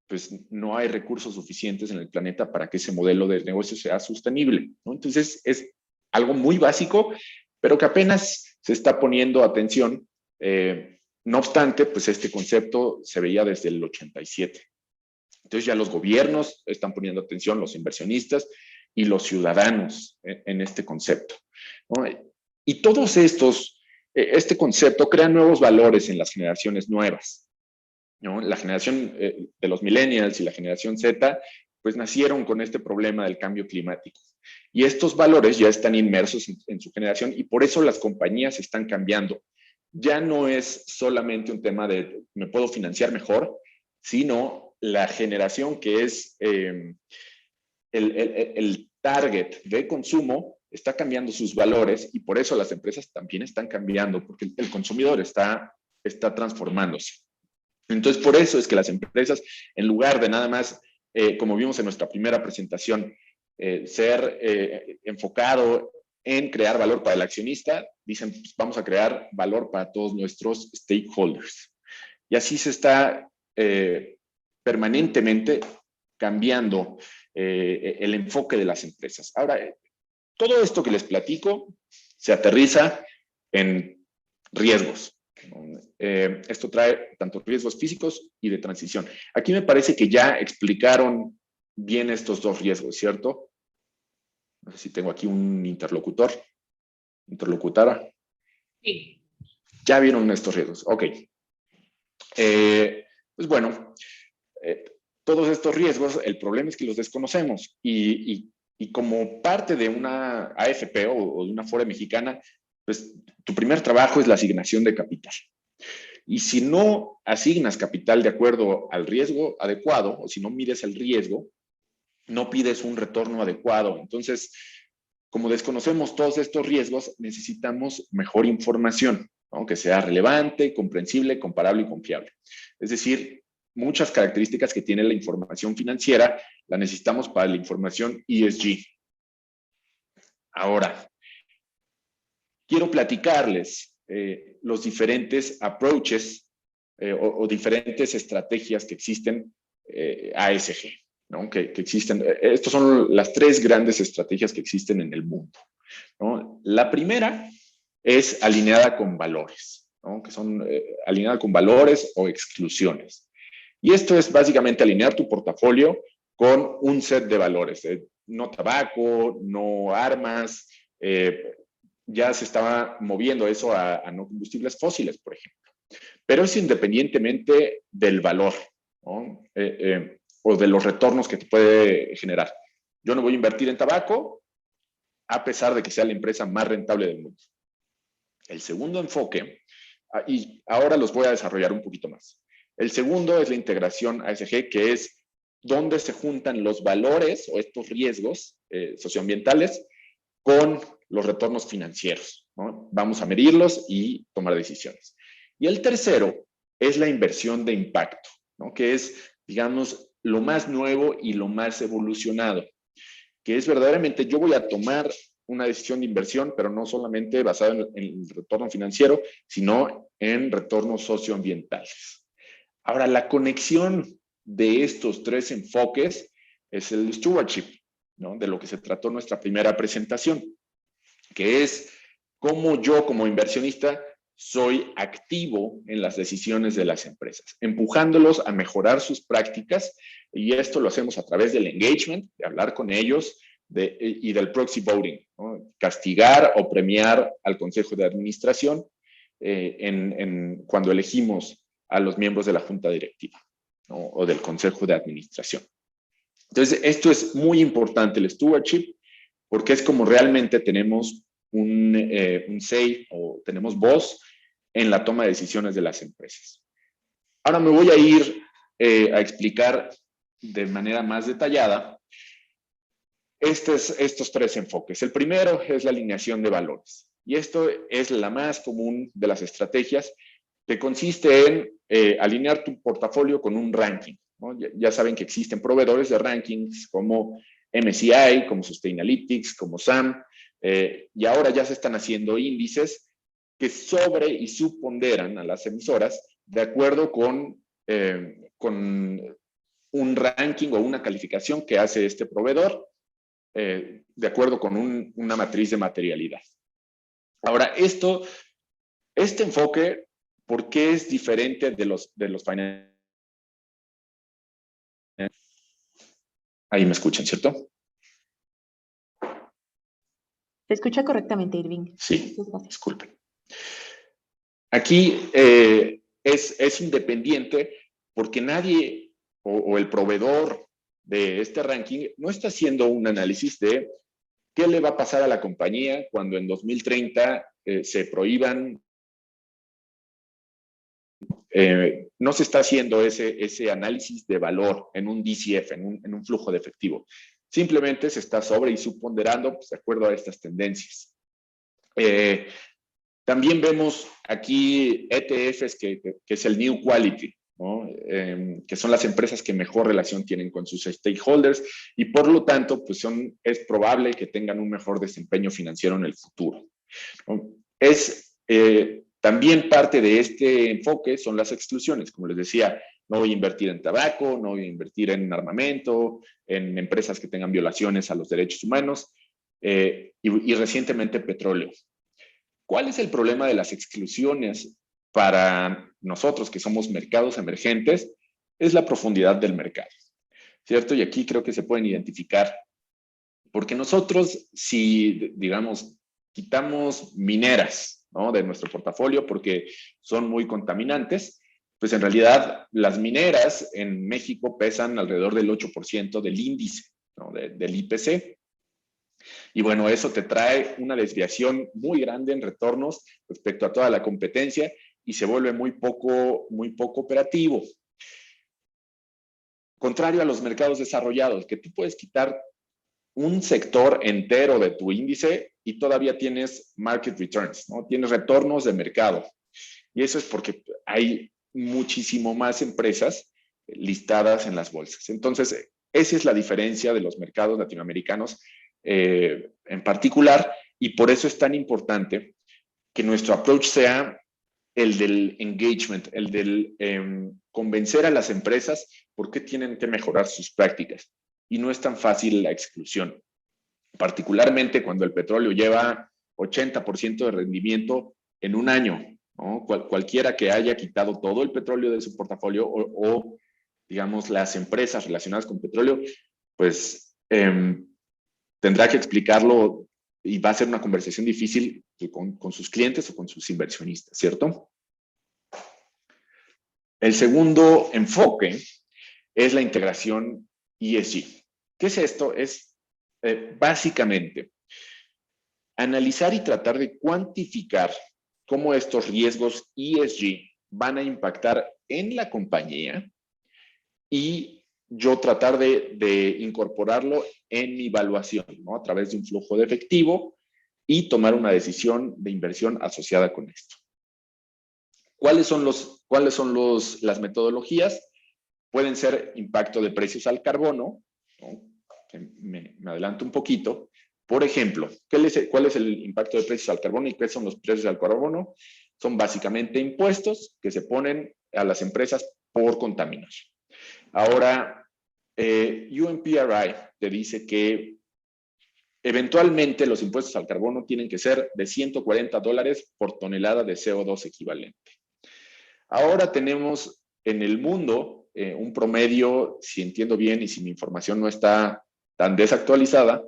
pues no hay recursos suficientes en el planeta para que ese modelo de negocio sea sostenible, ¿no? Entonces es algo muy básico, pero que apenas se está poniendo atención. No obstante, pues este concepto se veía desde el 87. Entonces ya los gobiernos están poniendo atención, los inversionistas y los ciudadanos en este concepto, ¿no? Y todos este concepto crea nuevos valores en las generaciones nuevas, ¿no? La generación de los millennials y la generación Z, pues nacieron con este problema del cambio climático. Y estos valores ya están inmersos en su generación, y por eso las compañías están cambiando. Ya no es solamente un tema de me puedo financiar mejor, sino la generación que es el target de consumo está cambiando sus valores, y por eso las empresas también están cambiando, porque el consumidor está transformándose. Entonces, por eso es que las empresas, en lugar de nada más, como vimos en nuestra primera presentación, ser enfocado en crear valor para el accionista, dicen, pues vamos a crear valor para todos nuestros stakeholders. Y así se está permanentemente cambiando el enfoque de las empresas. Ahora, todo esto que les platico se aterriza en riesgos. Esto trae tanto riesgos físicos y de transición. Aquí me parece que ya explicaron bien estos dos riesgos, ¿cierto? No sé si tengo aquí un interlocutora. Sí. Ya vieron estos riesgos. Ok. Pues bueno, todos estos riesgos, el problema es que los desconocemos y como parte de una AFP o de una FORE mexicana, pues tu primer trabajo es la asignación de capital. Y si no asignas capital de acuerdo al riesgo adecuado, o si no mides el riesgo, no pides un retorno adecuado. Entonces, como desconocemos todos estos riesgos, necesitamos mejor información, ¿no? Que sea relevante, comprensible, comparable y confiable. Es decir, muchas características que tiene la información financiera la necesitamos para la información ESG. Ahora, quiero platicarles los diferentes approaches o diferentes estrategias que existen ASG, ¿no? Que existen. Estas son las 3 grandes estrategias que existen en el mundo, ¿no? La primera es alineada con valores, ¿no? Que son alineada con valores o exclusiones. Y esto es básicamente alinear tu portafolio con un set de valores. No tabaco, no armas. Ya se estaba moviendo eso a no combustibles fósiles, por ejemplo. Pero es independientemente del valor, ¿no? O de los retornos que te puede generar. Yo no voy a invertir en tabaco a pesar de que sea la empresa más rentable del mundo. El segundo enfoque, y ahora los voy a desarrollar un poquito más. El segundo es la integración ASG, que es donde se juntan los valores o estos riesgos socioambientales con los retornos financieros, ¿no? Vamos a medirlos y tomar decisiones. Y el tercero es la inversión de impacto, ¿no? Que es, digamos, lo más nuevo y lo más evolucionado, que es verdaderamente yo voy a tomar una decisión de inversión, pero no solamente basada en el retorno financiero, sino en retornos socioambientales. Ahora, la conexión de estos 3 enfoques es el stewardship, ¿no? De lo que se trató nuestra primera presentación, que es cómo yo como inversionista soy activo en las decisiones de las empresas, empujándolos a mejorar sus prácticas, y esto lo hacemos a través del engagement, de hablar con ellos, y del proxy voting, ¿no? Castigar o premiar al consejo de administración cuando elegimos a los miembros de la junta directiva, ¿no? O del consejo de administración. Entonces, esto es muy importante, el stewardship, porque es como realmente tenemos un say o tenemos voz en la toma de decisiones de las empresas. Ahora me voy a ir a explicar de manera más detallada estos 3 enfoques. El primero es la alineación de valores. Y esto es la más común de las estrategias, que consiste en alinear tu portafolio con un ranking, ¿no? Ya saben que existen proveedores de rankings como MSCI, como Sustainalytics, como SAM, y ahora ya se están haciendo índices que sobre y subponderan a las emisoras de acuerdo con un ranking o una calificación que hace este proveedor, de acuerdo con una matriz de materialidad. Ahora, este enfoque, ¿por qué es diferente de los financieros? Ahí me escuchan, ¿cierto? Se escucha correctamente, Irving. Sí, disculpen. Aquí es independiente porque nadie o el proveedor de este ranking no está haciendo un análisis de qué le va a pasar a la compañía cuando en 2030 se prohíban. No se está haciendo ese análisis de valor en un DCF, en un flujo de efectivo. Simplemente se está sobre y subponderando, pues, de acuerdo a estas tendencias. También vemos aquí ETFs que es el New Quality, ¿no? Que son las empresas que mejor relación tienen con sus stakeholders y por lo tanto pues es probable que tengan un mejor desempeño financiero en el futuro, ¿no? También parte de este enfoque son las exclusiones. Como les decía, no voy a invertir en tabaco, no voy a invertir en armamento, en empresas que tengan violaciones a los derechos humanos y recientemente petróleo. ¿Cuál es el problema de las exclusiones para nosotros que somos mercados emergentes? Es la profundidad del mercado, ¿cierto? Y aquí creo que se pueden identificar, porque nosotros, si, digamos, quitamos mineras, ¿no?, de nuestro portafolio porque son muy contaminantes. Pues en realidad las mineras en México pesan alrededor del 8% del índice, ¿no?, del IPC. Y bueno, eso te trae una desviación muy grande en retornos respecto a toda la competencia y se vuelve muy poco operativo. Contrario a los mercados desarrollados, que tú puedes quitar un sector entero de tu índice y todavía tienes market returns, ¿no? Tienes retornos de mercado. Y eso es porque hay muchísimo más empresas listadas en las bolsas. Entonces, esa es la diferencia de los mercados latinoamericanos en particular, y por eso es tan importante que nuestro approach sea el del engagement, el del convencer a las empresas por qué tienen que mejorar sus prácticas. Y no es tan fácil la exclusión, particularmente cuando el petróleo lleva 80% de rendimiento en un año, ¿no? Cualquiera que haya quitado todo el petróleo de su portafolio o digamos, las empresas relacionadas con petróleo, pues tendrá que explicarlo y va a ser una conversación difícil con sus clientes o con sus inversionistas, ¿cierto? El segundo enfoque es la integración ESG. ¿Qué es esto? Es básicamente analizar y tratar de cuantificar cómo estos riesgos ESG van a impactar en la compañía y yo tratar de incorporarlo en mi evaluación, ¿no?, a través de un flujo de efectivo y tomar una decisión de inversión asociada con esto. ¿Cuáles son las metodologías? Pueden ser impacto de precios al carbono, ¿no? Me adelanto un poquito. Por ejemplo, ¿cuál es el impacto de precios al carbono y qué son los precios al carbono? Son básicamente impuestos que se ponen a las empresas por contaminar. Ahora, UNPRI te dice que eventualmente los impuestos al carbono tienen que ser de $140 por tonelada de CO2 equivalente. Ahora tenemos en el mundo un promedio, si entiendo bien y si mi información no está tan desactualizada,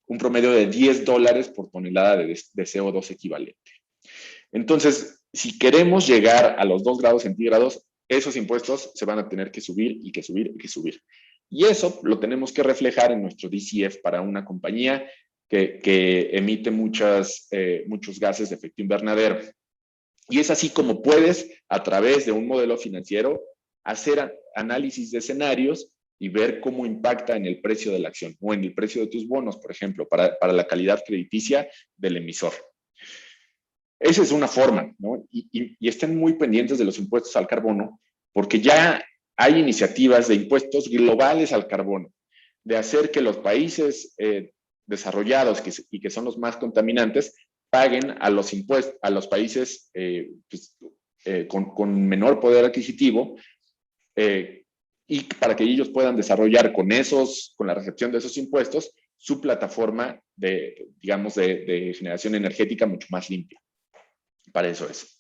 un promedio de $10 por tonelada de CO2 equivalente. Entonces, si queremos llegar a los 2 grados centígrados, esos impuestos se van a tener que subir y que subir y que subir. Y eso lo tenemos que reflejar en nuestro DCF para una compañía que emite muchos gases de efecto invernadero. Y es así como puedes, a través de un modelo financiero, hacer análisis de escenarios y ver cómo impacta en el precio de la acción o en el precio de tus bonos, por ejemplo, para la calidad crediticia del emisor. Esa es una forma, ¿no? Y estén muy pendientes de los impuestos al carbono, porque ya hay iniciativas de impuestos globales al carbono, de hacer que los países desarrollados y que son los más contaminantes paguen a los impuestos a los países con menor poder adquisitivo y para que ellos puedan desarrollar con la recepción de esos impuestos su plataforma de generación energética mucho más limpia. Para eso es.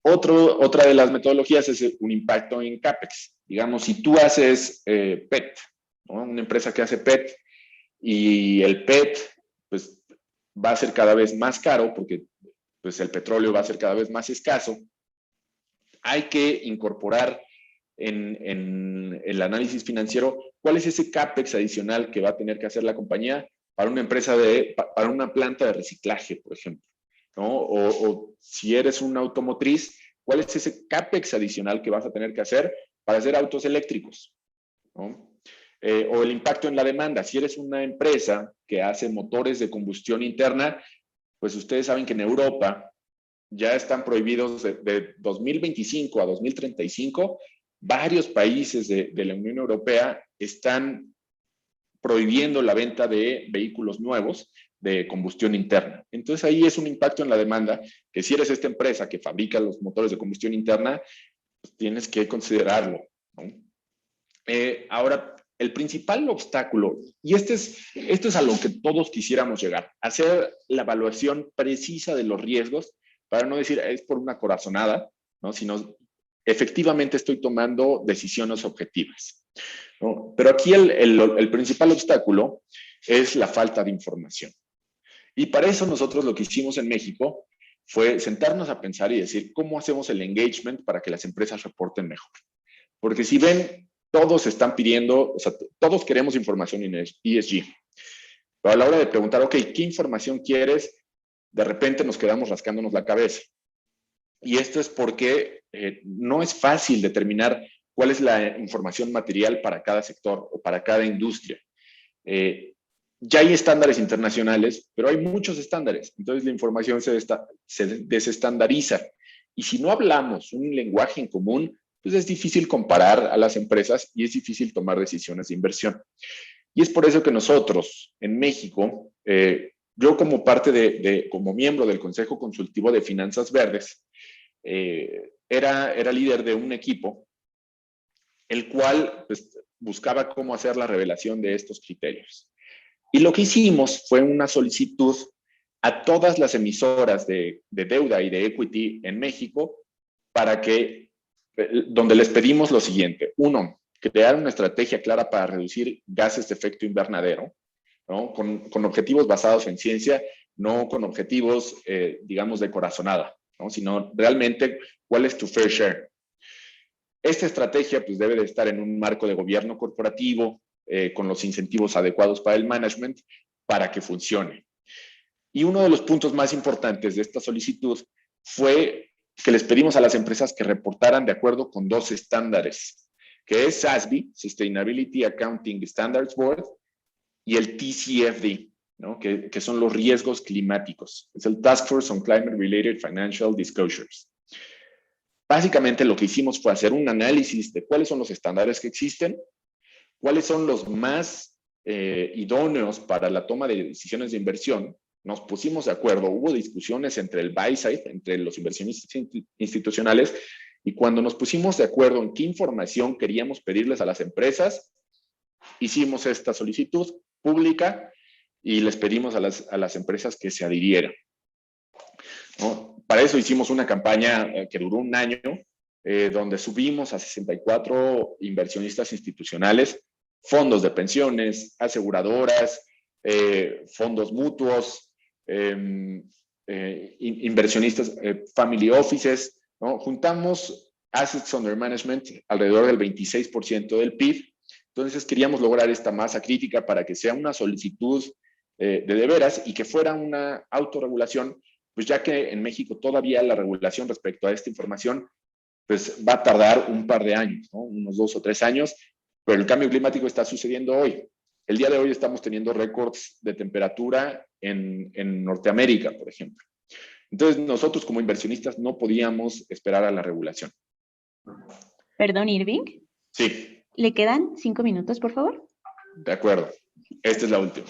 Otra de las metodologías es un impacto en CAPEX. Digamos, si tú haces PET, ¿no?, una empresa que hace PET, y el PET pues, va a ser cada vez más caro porque pues, el petróleo va a ser cada vez más escaso, hay que incorporar en el análisis financiero cuál es ese CAPEX adicional que va a tener que hacer la compañía para una empresa para una planta de reciclaje, por ejemplo, ¿no? O si eres una automotriz, ¿cuál es ese CAPEX adicional que vas a tener que hacer para hacer autos eléctricos, ¿no? O el impacto en la demanda. Si eres una empresa que hace motores de combustión interna, pues ustedes saben que en Europa ya están prohibidos de 2025 a 2035, varios países de la Unión Europea están prohibiendo la venta de vehículos nuevos de combustión interna. Entonces ahí es un impacto en la demanda que si eres esta empresa que fabrica los motores de combustión interna, pues tienes que considerarlo, ¿no? Ahora, el principal obstáculo, y esto es a lo que todos quisiéramos llegar, hacer la evaluación precisa de los riesgos, para no decir es por una corazonada, ¿no?, sino efectivamente estoy tomando decisiones objetivas, ¿no? Pero aquí el principal obstáculo es la falta de información. Y para eso nosotros lo que hicimos en México fue sentarnos a pensar y decir, ¿cómo hacemos el engagement para que las empresas reporten mejor? Porque si ven, todos están pidiendo, o sea, todos queremos información en ESG. Pero a la hora de preguntar, ok, ¿qué información quieres? De repente nos quedamos rascándonos la cabeza. Y esto es porque no es fácil determinar cuál es la información material para cada sector o para cada industria. Ya hay estándares internacionales, pero hay muchos estándares. Entonces la información se desestandariza. Y si no hablamos un lenguaje en común, pues es difícil comparar a las empresas y es difícil tomar decisiones de inversión. Y es por eso que nosotros, en México, yo como como miembro del Consejo Consultivo de Finanzas Verdes, era líder de un equipo, el cual pues, buscaba cómo hacer la revelación de estos criterios. Y lo que hicimos fue una solicitud a todas las emisoras de deuda y de equity en México donde les pedimos lo siguiente. Uno, crear una estrategia clara para reducir gases de efecto invernadero, ¿no? Con objetivos basados en ciencia, no con objetivos, digamos, de corazonada, ¿no? Sino realmente cuál es tu fair share. Esta estrategia pues, debe de estar en un marco de gobierno corporativo, con los incentivos adecuados para el management, para que funcione. Y uno de los puntos más importantes de esta solicitud fue que les pedimos a las empresas que reportaran de acuerdo con 2 estándares, que es SASB, Sustainability Accounting Standards Board, y el TCFD, ¿no? que son los riesgos climáticos. Es el Task Force on Climate Related Financial Disclosures. Básicamente lo que hicimos fue hacer un análisis de cuáles son los estándares que existen, cuáles son los más idóneos para la toma de decisiones de inversión. Nos pusimos de acuerdo, hubo discusiones entre el buy side, entre los inversionistas institucionales, y cuando nos pusimos de acuerdo en qué información queríamos pedirles a las empresas, hicimos esta solicitud pública y les pedimos a las empresas que se adhirieran, ¿no? Para eso hicimos una campaña que duró un año, donde subimos a 64 inversionistas institucionales, fondos de pensiones, aseguradoras, fondos mutuos, inversionistas, family offices, ¿no? Juntamos assets under management alrededor del 26% del PIB. Entonces queríamos lograr esta masa crítica para que sea una solicitud de veras y que fuera una autorregulación, pues ya que en México todavía la regulación respecto a esta información pues va a tardar un par de años, ¿no? Unos 2 o 3 años, pero el cambio climático está sucediendo hoy. El día de hoy estamos teniendo récords de temperatura en Norteamérica, por ejemplo. Entonces, nosotros como inversionistas no podíamos esperar a la regulación. Perdón, Irving. Sí. ¿Le quedan 5 minutos, por favor? De acuerdo. Esta es la última.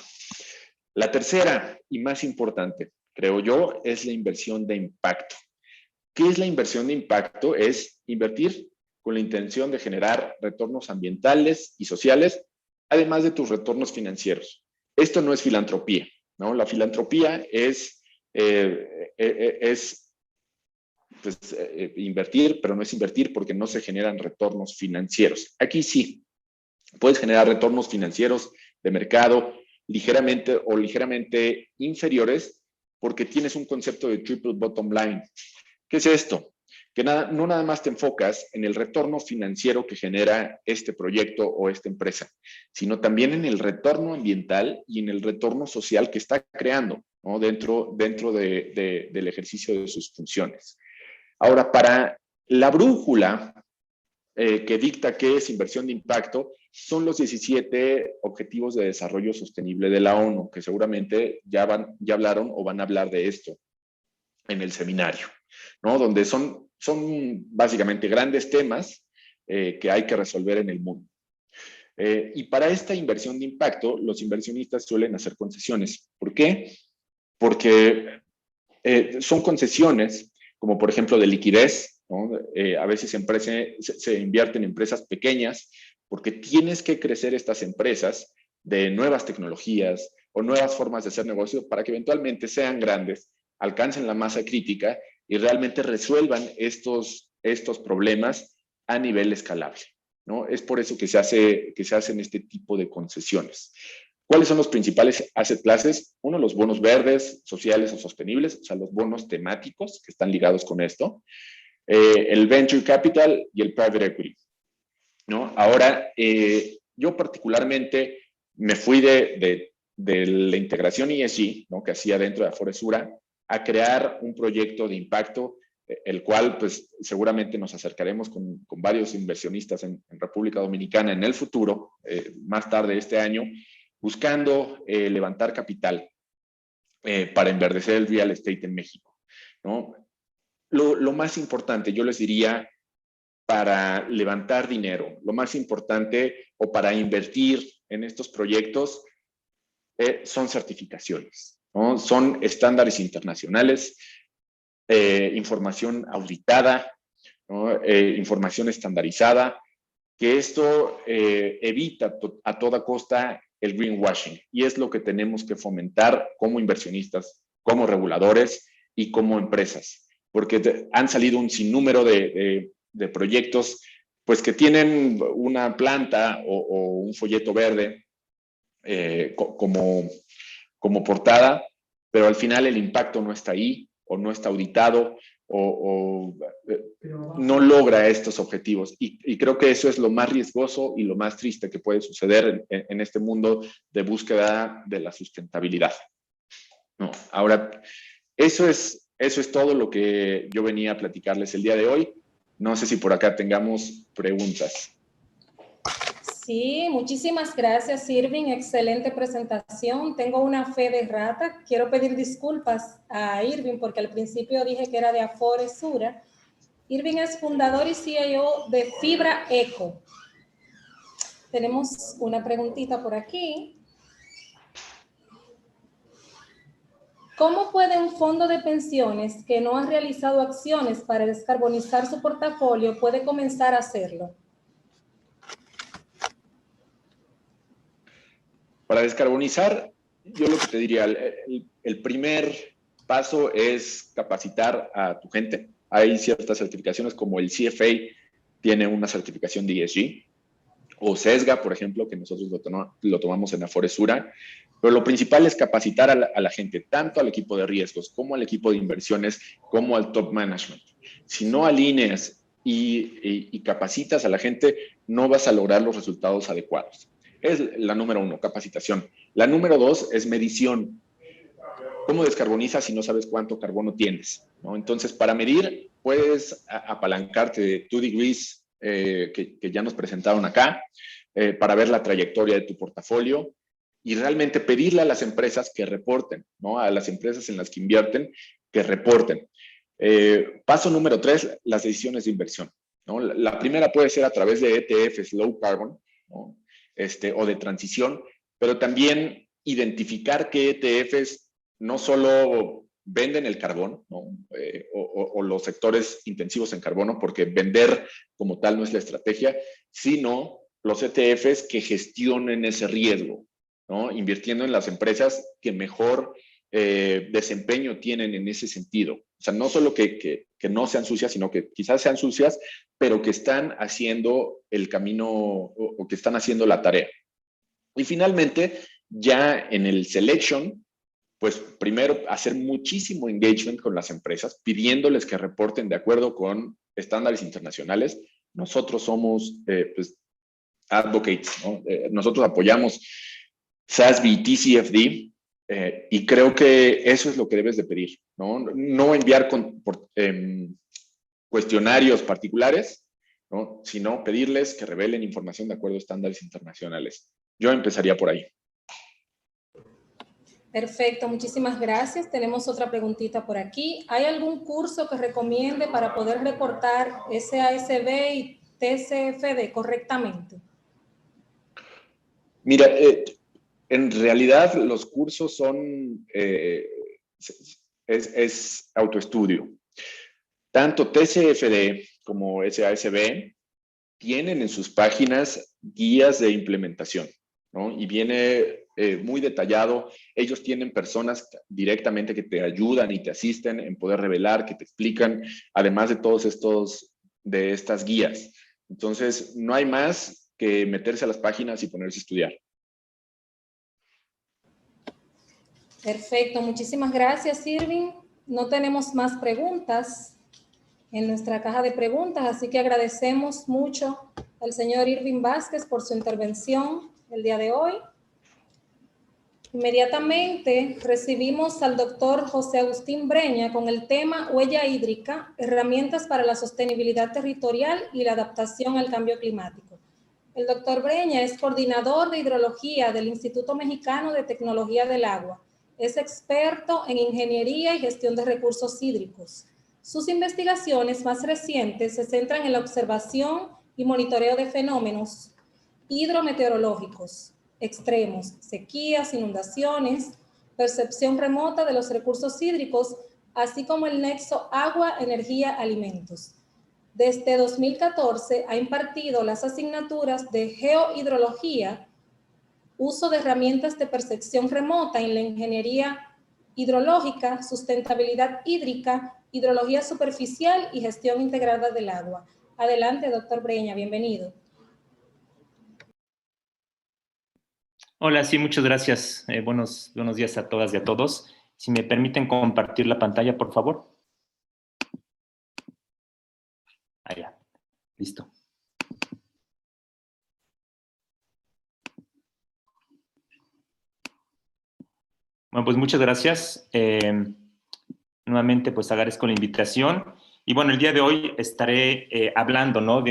La tercera y más importante, creo yo, es la inversión de impacto. ¿Qué es la inversión de impacto? Es invertir con la intención de generar retornos ambientales y sociales, además de tus retornos financieros. Esto no es filantropía, ¿no? La filantropía es invertir, pero no es invertir porque no se generan retornos financieros. Aquí sí, puedes generar retornos financieros de mercado ligeramente inferiores porque tienes un concepto de triple bottom line. ¿Qué es esto? Que no nada más te enfocas en el retorno financiero que genera este proyecto o esta empresa, sino también en el retorno ambiental y en el retorno social que está creando, ¿no? dentro del ejercicio de sus funciones. Ahora, para la brújula que dicta qué es inversión de impacto, son los 17 Objetivos de Desarrollo Sostenible de la ONU, que seguramente ya hablaron o van a hablar de esto en el seminario, ¿no? Donde son básicamente grandes temas que hay que resolver en el mundo. Y para esta inversión de impacto, los inversionistas suelen hacer concesiones. ¿Por qué? Porque son concesiones, como por ejemplo de liquidez, ¿no? A veces se invierten en empresas pequeñas porque tienes que crecer estas empresas de nuevas tecnologías o nuevas formas de hacer negocio para que eventualmente sean grandes, alcancen la masa crítica y realmente resuelvan estos problemas a nivel escalable, ¿no? Es por eso que se hacen este tipo de concesiones. ¿Cuáles son los principales asset classes? Uno, los bonos verdes, sociales o sostenibles, o sea, los bonos temáticos que están ligados con esto. El venture capital y el private equity, ¿no? Ahora, yo particularmente me fui de la integración ESG, ¿no?, que hacía dentro de Aforesura, a crear un proyecto de impacto, el cual pues seguramente nos acercaremos con varios inversionistas en República Dominicana en el futuro, más tarde este año, buscando levantar capital para enverdecer el real estate en México, ¿no? Lo más importante, yo les diría, para levantar dinero, lo más importante o para invertir en estos proyectos son certificaciones, ¿no? Son estándares internacionales, información auditada, ¿no? Información estandarizada, que esto evita a toda costa el greenwashing, y es lo que tenemos que fomentar como inversionistas, como reguladores y como empresas, porque han salido un sinnúmero de proyectos pues que tienen una planta o un folleto verde como portada, pero al final el impacto no está ahí, o no está auditado, o no logra estos objetivos. Y creo que eso es lo más riesgoso y lo más triste que puede suceder en este mundo de búsqueda de la sustentabilidad, ¿no? Ahora, eso es todo lo que yo venía a platicarles el día de hoy. No sé si por acá tengamos preguntas. Sí, muchísimas gracias, Irving. Excelente presentación. Tengo una fe de rata. Quiero pedir disculpas a Irving porque al principio dije que era de Aforesura. Irving es fundador y CEO de Fibra Eco. Tenemos una preguntita por aquí. ¿Cómo puede un fondo de pensiones que no ha realizado acciones para descarbonizar su portafolio puede comenzar a hacerlo? Para descarbonizar, yo lo que te diría, el primer paso es capacitar a tu gente. Hay ciertas certificaciones como el CFA tiene una certificación de ESG, o SESGA, por ejemplo, que nosotros lo tomamos en Aforesura. Pero lo principal es capacitar a la gente, tanto al equipo de riesgos, como al equipo de inversiones, como al top management. Si no alineas y capacitas a la gente, no vas a lograr los resultados adecuados. Es la número 1, capacitación. La número 2 es medición. ¿Cómo descarbonizas si no sabes cuánto carbono tienes, ¿no? Entonces, para medir, puedes apalancarte de 2 Degrees, que ya nos presentaron acá, para ver la trayectoria de tu portafolio y realmente pedirle a las empresas que reporten, ¿no? A las empresas en las que invierten, que reporten. Paso número 3, las decisiones de inversión, ¿no? La primera puede ser a través de ETFs low carbon, ¿no? O de transición, pero también identificar qué ETFs no solo venden el carbón, ¿no? O los sectores intensivos en carbono, porque vender como tal no es la estrategia, sino los ETFs que gestionen ese riesgo, ¿no? Invirtiendo en las empresas que mejor desempeño tienen en ese sentido. O sea, no solo que no sean sucias, sino que quizás sean sucias, pero que están haciendo el camino o que están haciendo la tarea. Y finalmente, ya en el selection, pues primero hacer muchísimo engagement con las empresas, pidiéndoles que reporten de acuerdo con estándares internacionales. Nosotros somos pues, advocates, ¿no? Nosotros apoyamos SASB y TCFD, y creo que eso es lo que debes de pedir, ¿no? No enviar cuestionarios particulares, ¿no? Sino pedirles que revelen información de acuerdo a estándares internacionales. Yo empezaría por ahí. Perfecto, muchísimas gracias. Tenemos otra preguntita por aquí. ¿Hay algún curso que recomiende para poder reportar SASB y TCFD correctamente? Mira, en realidad los cursos son, es autoestudio. Tanto TCFD como SASB tienen en sus páginas guías de implementación, ¿no? Y viene muy detallado. Ellos tienen personas directamente que te ayudan y te asisten en poder revelar, que te explican, además de estas guías. Entonces, no hay más que meterse a las páginas y ponerse a estudiar. Perfecto, muchísimas gracias, Irving. No tenemos más preguntas en nuestra caja de preguntas, así que agradecemos mucho al señor Irving Vázquez por su intervención el día de hoy. Inmediatamente recibimos al doctor José Agustín Breña con el tema Huella hídrica, herramientas para la sostenibilidad territorial y la adaptación al cambio climático. El doctor Breña es coordinador de hidrología del Instituto Mexicano de Tecnología del Agua. Es experto en ingeniería y gestión de recursos hídricos. Sus investigaciones más recientes se centran en la observación y monitoreo de fenómenos hidrometeorológicos extremos, sequías, inundaciones, percepción remota de los recursos hídricos, así como el nexo agua, energía, alimentos. Desde 2014 ha impartido las asignaturas de geohidrología, uso de herramientas de percepción remota en la ingeniería hidrológica, sustentabilidad hídrica, hidrología superficial y gestión integrada del agua. Adelante, doctor Breña, bienvenido. Hola, sí, muchas gracias. Buenos días a todas y a todos. Si me permiten compartir la pantalla, por favor. Allá, listo. Bueno, pues muchas gracias. Nuevamente, pues agradezco la invitación. Y bueno, el día de hoy estaré hablando, ¿no?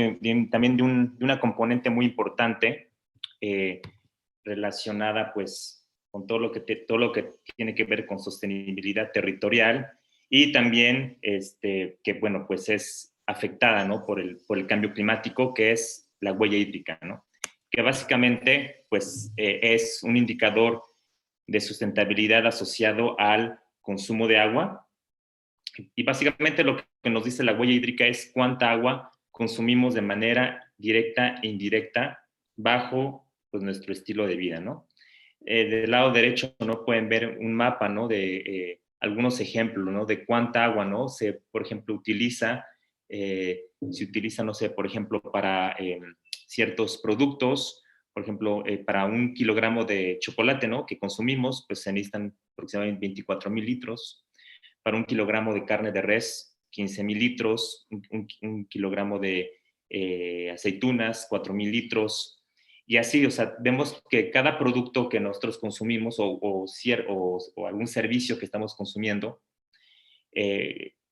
También de una componente muy importante relacionada, pues, con todo lo que tiene que ver con sostenibilidad territorial y también, que, bueno, pues es afectada, ¿no? por el cambio climático, que es la huella hídrica, ¿no? Que básicamente, pues, es un indicador de sustentabilidad asociado al consumo de agua. Y básicamente lo que nos dice la huella hídrica es cuánta agua consumimos de manera directa e indirecta bajo, pues, nuestro estilo de vida, ¿no? Del lado derecho, ¿no? Pueden ver un mapa, ¿no? De algunos ejemplos, ¿no? De cuánta agua, ¿no? Por ejemplo, se utiliza, no sé, por ejemplo, para ciertos productos. Por ejemplo, para 1 kilogramo de chocolate, ¿no? Que consumimos, pues se necesitan aproximadamente 24,000 litros. Para 1 kilogramo de carne de res, 15,000 litros. Un kilogramo de aceitunas, 4,000 litros. Y así, o sea, vemos que cada producto que nosotros consumimos o algún servicio que estamos consumiendo,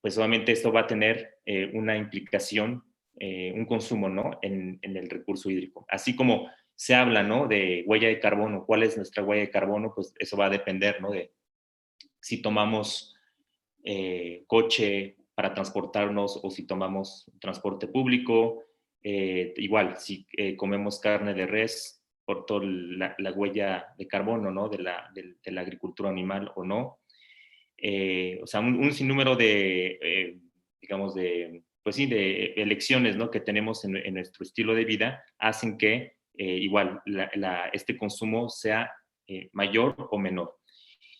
pues obviamente esto va a tener una implicación, un consumo, ¿no? En el recurso hídrico. Así como se habla, ¿no? De huella de carbono. ¿Cuál es nuestra huella de carbono? Pues eso va a depender, ¿no? De si tomamos coche para transportarnos o si tomamos transporte público. Igual, si comemos carne de res, por toda la huella de carbono, ¿no? De la agricultura animal o no. O sea, un sinnúmero de, digamos, pues sí, de elecciones, ¿no? Que tenemos en nuestro estilo de vida hacen que igual este consumo sea mayor o menor.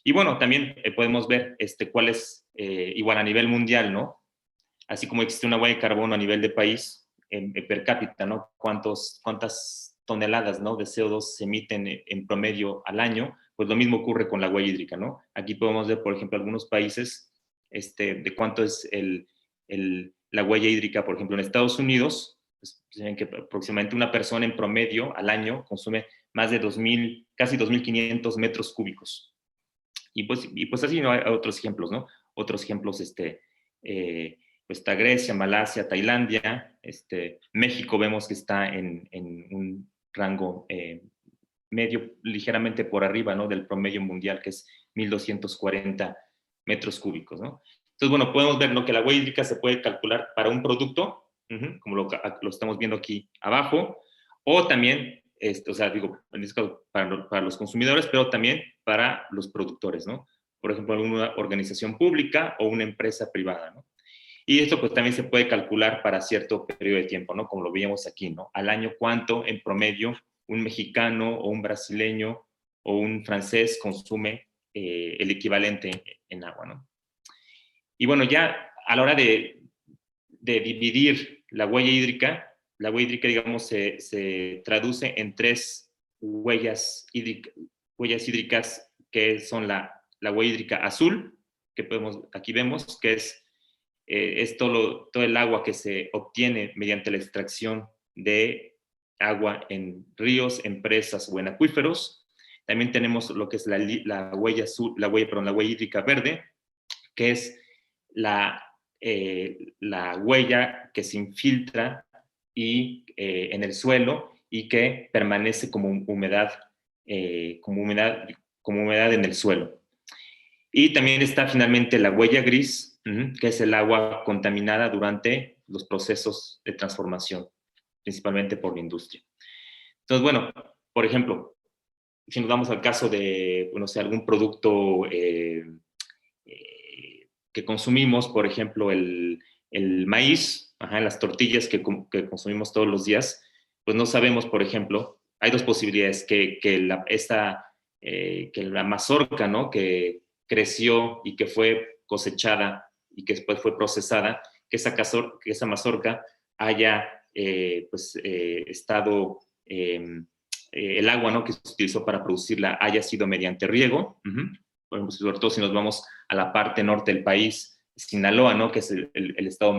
Y bueno, también podemos ver cuál es igual a nivel mundial, ¿no? Así como existe una huella de carbono a nivel de país, per cápita, ¿no? ¿Cuántas toneladas, ¿no? de CO2 se emiten en promedio al año? Pues lo mismo ocurre con la huella hídrica, ¿no? Aquí podemos ver, por ejemplo, algunos países de cuánto es la huella hídrica. Por ejemplo, en Estados Unidos, pues, se ven que aproximadamente una persona en promedio al año consume más de 2,000, casi 2,500 metros cúbicos. Y pues así, ¿no? Hay otros ejemplos, ¿no? Otros ejemplos, pues está Grecia, Malasia, Tailandia. México vemos que está en un rango medio, ligeramente por arriba, ¿no? Del promedio mundial, que es 1,240 metros cúbicos, ¿no? Entonces, bueno, podemos ver, ¿no? Que la huella hídrica se puede calcular para un producto, como lo estamos viendo aquí abajo, o también, o sea, digo, en este caso para los consumidores, pero también para los productores, ¿no? Por ejemplo, alguna organización pública o una empresa privada, ¿no? Y esto pues también se puede calcular para cierto periodo de tiempo, ¿no? Como lo veíamos aquí, ¿no? Al año, ¿cuánto en promedio un mexicano o un brasileño o un francés consume el equivalente en agua, ¿no? Y bueno, ya a la hora de dividir la huella hídrica, digamos, se traduce en 3 huellas hídricas, que son la la huella hídrica azul, que aquí vemos que es todo el agua que se obtiene mediante la extracción de agua en ríos, en presas o en acuíferos. También tenemos lo que es la huella hídrica verde, que es la huella que se infiltra en el suelo y que permanece como humedad en el suelo. Y también está finalmente la huella gris, que es el agua contaminada durante los procesos de transformación, principalmente por la industria. Entonces, bueno, por ejemplo, si nos vamos al caso de, no sé, algún producto que consumimos, por ejemplo, el maíz, las tortillas que consumimos todos los días, pues no sabemos, por ejemplo, hay dos posibilidades, que la mazorca, ¿no?, que creció y que fue cosechada y que después fue procesada, que esa mazorca haya estado, el agua, ¿no?, que se utilizó para producirla haya sido mediante riego. Por ejemplo, sobre todo si nos vamos a la parte norte del país, Sinaloa, ¿no?, que es el estado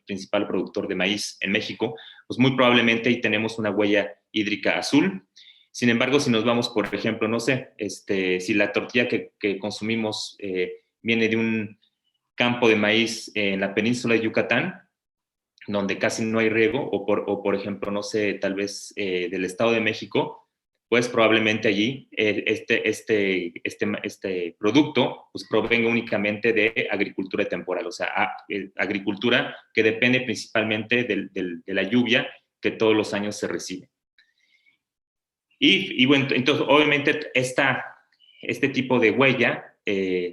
principal productor de maíz en México, pues muy probablemente ahí tenemos una huella hídrica azul. Sin embargo, si nos vamos, por ejemplo, no sé, si la tortilla que consumimos viene de un campo de maíz en la península de Yucatán, donde casi no hay riego, o por ejemplo, no sé, tal vez del Estado de México, pues probablemente allí este producto pues provenga únicamente de agricultura temporal, o sea, agricultura que depende principalmente de la lluvia que todos los años se recibe. Y bueno, entonces obviamente este tipo de huella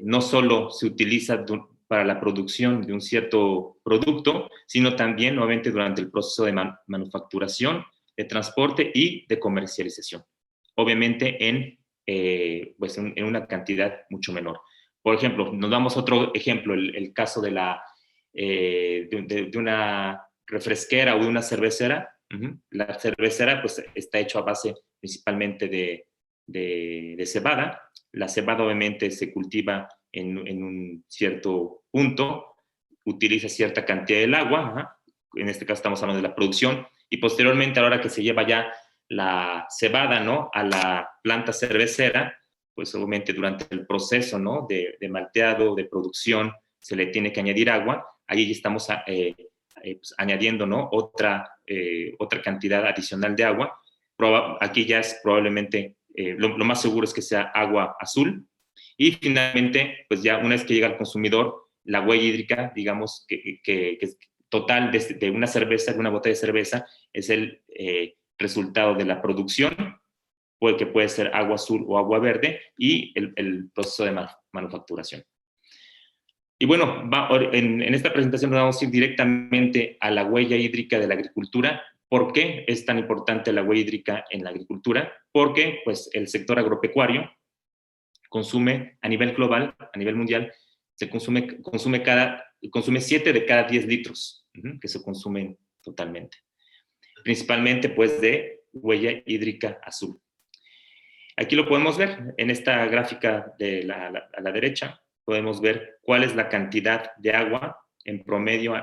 no solo se utiliza para la producción de un cierto producto, sino también nuevamente durante el proceso de manufacturación, de transporte y de comercialización. Obviamente en una cantidad mucho menor. Por ejemplo, nos damos otro ejemplo, el caso de una refresquera o de una cervecera. La cervecera pues está hecha a base principalmente de cebada. La cebada obviamente se cultiva en un cierto punto, utiliza cierta cantidad del agua, en este caso estamos hablando de la producción, y posteriormente a la hora que se lleva ya la cebada, ¿no?, a la planta cervecera, pues obviamente durante el proceso, ¿no?, de malteado, de producción, se le tiene que añadir agua. Ahí estamos pues, añadiendo, ¿no?, otra cantidad adicional de agua. Aquí ya es probablemente, lo más seguro es que sea agua azul. Y finalmente, pues ya una vez que llega al consumidor, la huella hídrica, digamos, que es total de una cerveza, de una botella de cerveza, es el resultado de la producción, que puede ser agua azul o agua verde, y el proceso de manufacturación. Y bueno, en esta presentación nos vamos a ir directamente a la huella hídrica de la agricultura. ¿Por qué es tan importante la huella hídrica en la agricultura? Porque pues, el sector agropecuario consume a nivel global, a nivel mundial, se consume 7 de cada 10 litros que se consumen totalmente. Principalmente pues de huella hídrica azul. Aquí lo podemos ver en esta gráfica a la derecha. Podemos ver cuál es la cantidad de agua en promedio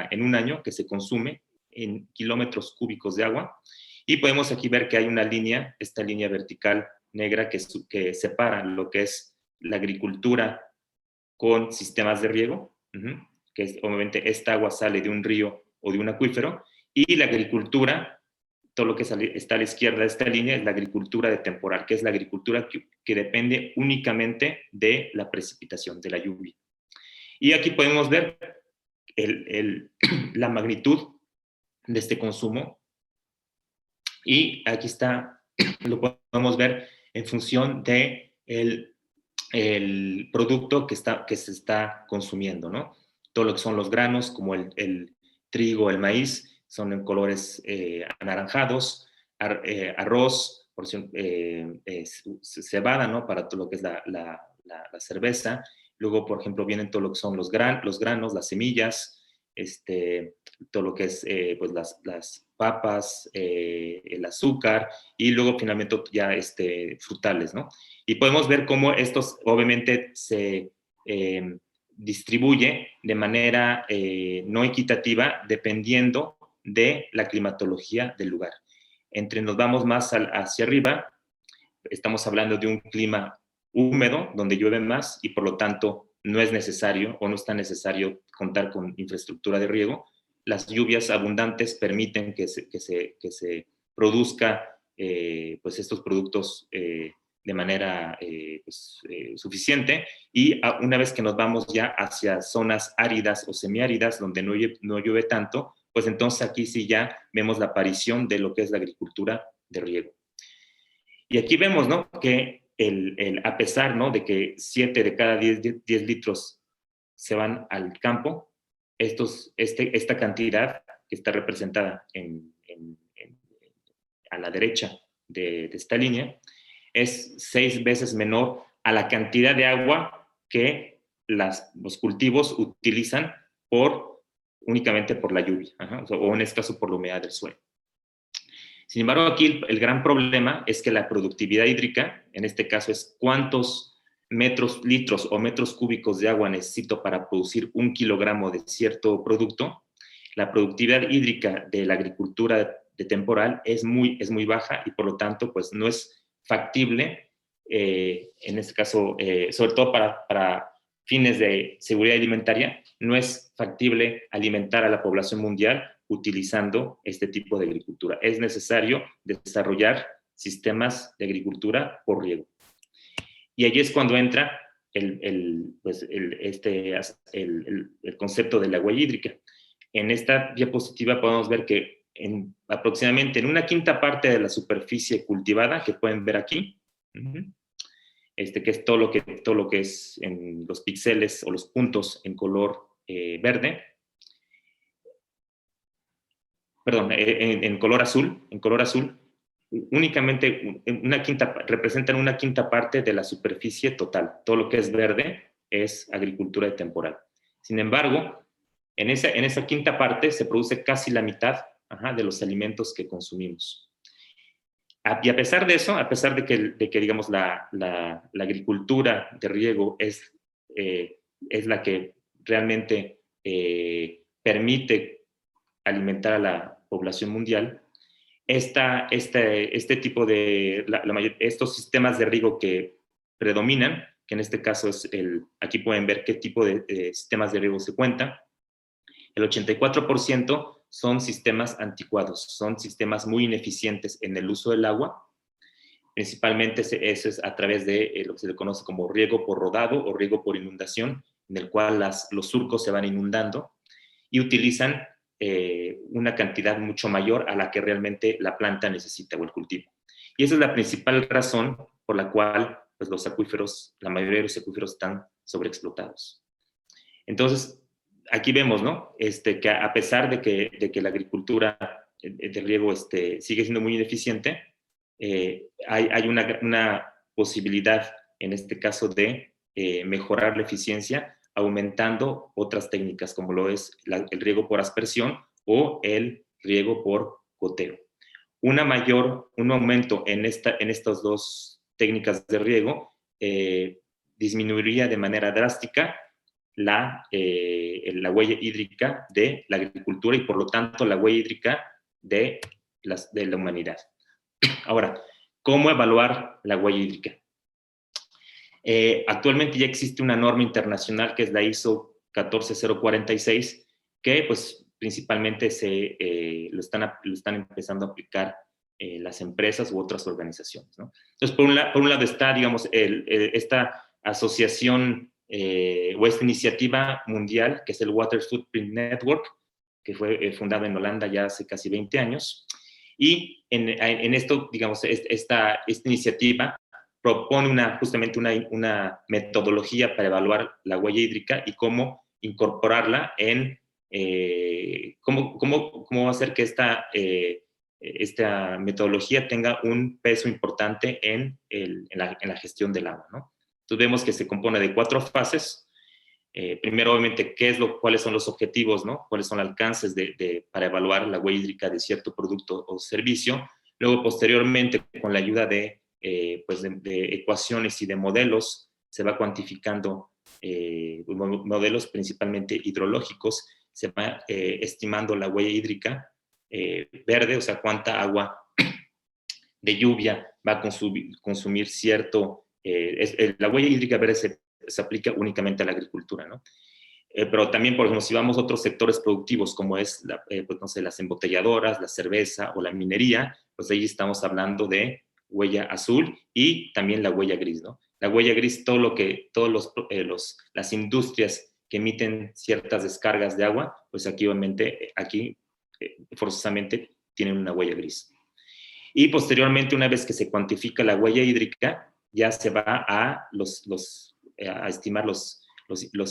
en un año que se consume en kilómetros cúbicos de agua. Y podemos aquí ver que hay una línea, esta línea vertical negra que separa lo que es la agricultura con sistemas de riego, que obviamente esta agua sale de un río o de un acuífero, y la agricultura, todo lo que está a la izquierda de esta línea, es la agricultura de temporal, que es la agricultura que depende únicamente de la precipitación, de la lluvia. Y aquí podemos ver la magnitud de este consumo, y aquí está, lo podemos ver en función de el producto que se está consumiendo, ¿no? Todo lo que son los granos, como el trigo, el maíz, son en colores anaranjados, arroz, cebada, ¿no?, para todo lo que es la cerveza. Luego, por ejemplo, vienen todo lo que son los granos, las semillas, todo lo que es pues las papas, el azúcar y luego finalmente ya frutales, ¿no? Y podemos ver cómo estos obviamente se distribuye de manera no equitativa dependiendo de la climatología del lugar. Entre nos vamos más hacia arriba, estamos hablando de un clima húmedo, donde llueve más y por lo tanto no es necesario o no es tan necesario contar con infraestructura de riego. Las lluvias abundantes permiten que se produzca pues estos productos de manera suficiente, y una vez que nos vamos ya hacia zonas áridas o semiáridas donde no llueve tanto, pues entonces aquí sí ya vemos la aparición de lo que es la agricultura de riego. Y aquí vemos, ¿no?, que a pesar, ¿no?, de que 7 de cada 10 litros se van al campo, esta cantidad que está representada a la derecha de esta línea es 6 veces menor a la cantidad de agua que los cultivos utilizan únicamente por la lluvia, o en este caso por la humedad del suelo. Sin embargo, aquí el gran problema es que la productividad hídrica, en este caso es cuántos litros o metros cúbicos de agua necesito para producir 1 kilogramo de cierto producto. La productividad hídrica de la agricultura de temporal es muy baja y por lo tanto pues no es factible, en este caso, sobre todo para fines de seguridad alimentaria, no es factible alimentar a la población mundial utilizando este tipo de agricultura. Es necesario desarrollar sistemas de agricultura por riego. Y allí es cuando entra el concepto de la huella hídrica. En esta diapositiva podemos ver que aproximadamente en 1/5 parte de la superficie cultivada, que pueden ver aquí, que es todo lo que es en los píxeles o los puntos en color verde, perdón, en color azul, únicamente representan 1/5 parte de la superficie total. Todo lo que es verde es agricultura de temporal. Sin embargo, en esa quinta parte se produce casi la mitad de los alimentos que consumimos. Y a pesar de eso, a pesar de que digamos, la agricultura de riego es la que realmente permite alimentar a la población mundial, este tipo de, estos sistemas de riego que predominan, que en este caso es aquí pueden ver qué tipo de sistemas de riego se cuentan. El 84% son sistemas anticuados, son sistemas muy ineficientes en el uso del agua. Principalmente eso es a través de lo que se le conoce como riego por rodado o riego por inundación, en el cual los surcos se van inundando y utilizan una cantidad mucho mayor a la que realmente la planta necesita o el cultivo. Y esa es la principal razón por la cual pues, los acuíferos, la mayoría de los acuíferos están sobreexplotados. Entonces, aquí vemos, ¿no? Que a pesar de que la agricultura de riego sigue siendo muy ineficiente, hay una posibilidad, en este caso, de mejorar la eficiencia aumentando otras técnicas, como lo es el riego por aspersión o el riego por goteo. Un aumento en estas dos técnicas de riego disminuiría de manera drástica la huella hídrica de la agricultura y por lo tanto la huella hídrica de la humanidad. Ahora, ¿cómo evaluar la huella hídrica? Actualmente ya existe una norma internacional que es la ISO 14046, que pues principalmente lo están empezando a aplicar las empresas u otras organizaciones, ¿no? Entonces, por un lado está, digamos, esta asociación o esta iniciativa mundial, que es el Water Footprint Network, que fue fundada en Holanda ya hace casi 20 años. Y en esto, digamos, esta iniciativa propone justamente una metodología para evaluar la huella hídrica y cómo incorporarla en cómo hacer que esta metodología tenga un peso importante en la gestión del agua, ¿no? Entonces vemos que se compone de 4 fases. primero, obviamente, cuáles son los objetivos, ¿no? Cuáles son los alcances para evaluar la huella hídrica de cierto producto o servicio. Luego, posteriormente, con la ayuda de ecuaciones y de modelos, se va cuantificando modelos principalmente hidrológicos, se va estimando la huella hídrica verde, o sea, cuánta agua de lluvia va a consumir cierto... la huella hídrica verde se aplica únicamente a la agricultura, ¿no? Pero también, por ejemplo, si vamos a otros sectores productivos, como es, pues, no sé, las embotelladoras, la cerveza o la minería, pues ahí estamos hablando de huella azul y también la huella gris, ¿no? La huella gris, las industrias que emiten ciertas descargas de agua, pues aquí, obviamente, forzosamente tienen una huella gris. Y posteriormente, una vez que se cuantifica la huella hídrica, ya se va a estimar los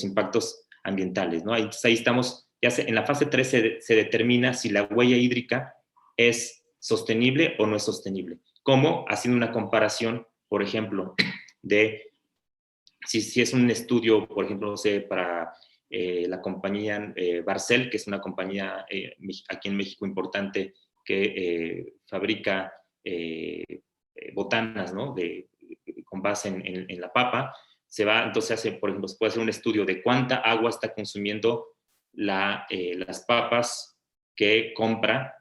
impactos ambientales, ¿no? Entonces ahí estamos, en la fase 3 se determina si la huella hídrica es sostenible o no es sostenible. ¿Cómo? Haciendo una comparación, por ejemplo, de si es un estudio, por ejemplo, no sé, para la compañía Barcel, que es una compañía aquí en México importante que fabrica botanas, ¿no? Con base en la papa. Entonces por ejemplo, se puede hacer un estudio de cuánta agua está consumiendo las papas que compra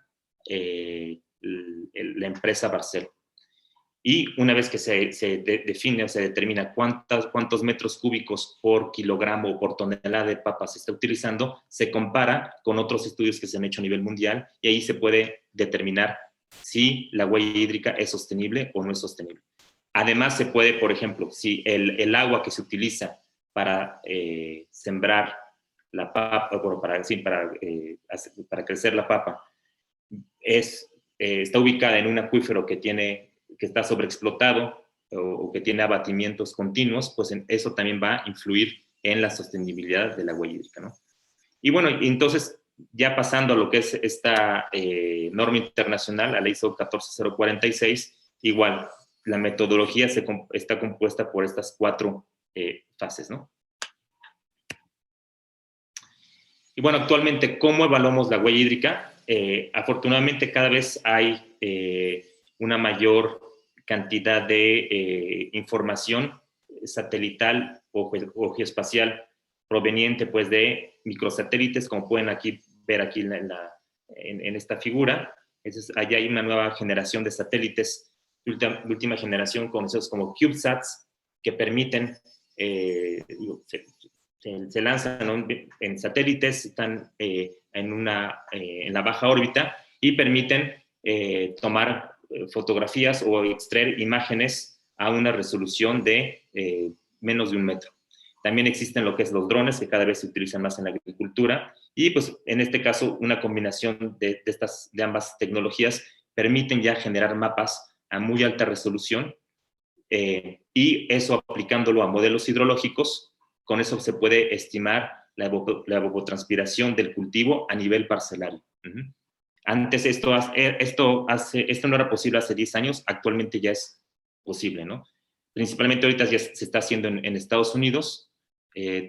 la empresa Barcel. Y una vez que se define o se determina cuántos metros cúbicos por kilogramo o por tonelada de papas se está utilizando, se compara con otros estudios que se han hecho a nivel mundial y ahí se puede determinar si la huella hídrica es sostenible o no es sostenible. Además, se puede, por ejemplo, si el agua que se utiliza para sembrar la papa, para crecer la papa, está ubicada en un acuífero que está sobreexplotado o que tiene abatimientos continuos, pues eso también va a influir en la sostenibilidad de la huella hídrica, ¿no? Y bueno, entonces, ya pasando a lo que es esta norma internacional, la ley ISO 14046, igual, la metodología está compuesta por estas 4 fases, ¿no? Y bueno, actualmente, ¿cómo evaluamos la huella hídrica? Afortunadamente, cada vez hay una mayor cantidad de información satelital o geoespacial proveniente, pues, de microsatélites, como pueden ver aquí en esta figura. Allá hay una nueva generación de satélites de última generación, conocidos como CubeSats, que permiten, se lanzan en satélites, están en la baja órbita y permiten tomar fotografías o extraer imágenes a una resolución de menos de 1 metro. También existen lo que es los drones, que cada vez se utilizan más en la agricultura, y pues en este caso una combinación de ambas tecnologías permiten ya generar mapas a muy alta resolución, y eso aplicándolo a modelos hidrológicos, con eso se puede estimar la evapotranspiración del cultivo a nivel parcelario. Antes esto no era posible hace 10 años, actualmente ya es posible, ¿no? Principalmente ahorita ya se está haciendo en Estados Unidos.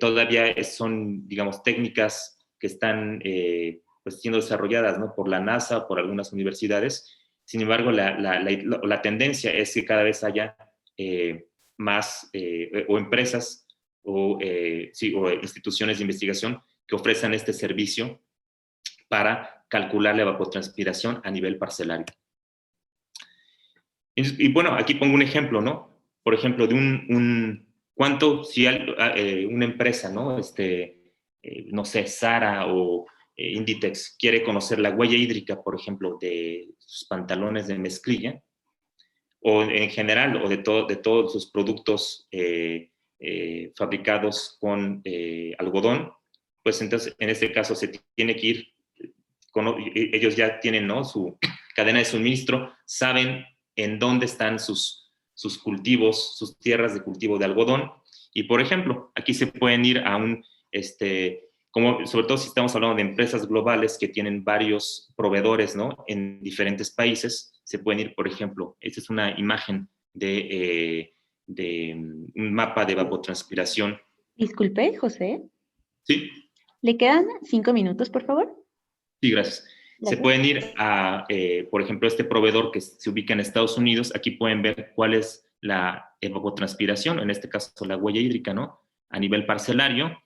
Todavía son, digamos, técnicas que están pues siendo desarrolladas, ¿no? Por la NASA, por algunas universidades. Sin embargo, la tendencia es que cada vez haya más o empresas o instituciones de investigación que ofrezcan este servicio para calcular la evapotranspiración a nivel parcelario. Y bueno, aquí pongo un ejemplo, ¿no? Por ejemplo, de cuánto, si una empresa, ¿no? No sé, Zara o Inditex quiere conocer la huella hídrica, por ejemplo, de sus pantalones de mezclilla, o en general, o de todos sus productos fabricados con algodón, pues entonces en este caso se tiene que ir, ellos ya tienen, ¿no? Su cadena de suministro, saben en dónde están sus cultivos, sus tierras de cultivo de algodón, y por ejemplo, aquí se pueden ir a sobre todo si estamos hablando de empresas globales que tienen varios proveedores, ¿no? En diferentes países, se pueden ir, por ejemplo, esta es una imagen de un mapa de evapotranspiración. Disculpe, José. Sí, Le quedan 5 minutos, por favor. sí, gracias. Se Gracias. pueden ir a, por ejemplo, este proveedor que se ubica en Estados Unidos. Aquí pueden ver cuál es la evapotranspiración, en este caso la huella hídrica, ¿no? A nivel parcelario,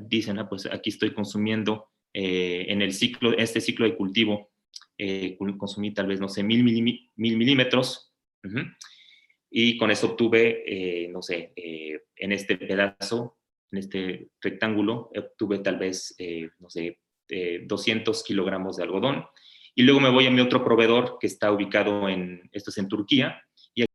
dicen, pues aquí estoy consumiendo en el ciclo, este ciclo de cultivo, consumí tal vez, no sé, 1000 milímetros. Y con eso obtuve, no sé, en este pedazo, en este rectángulo, obtuve tal vez, no sé, 200 kilogramos de algodón. Y luego me voy a mi otro proveedor que está ubicado esto es en Turquía,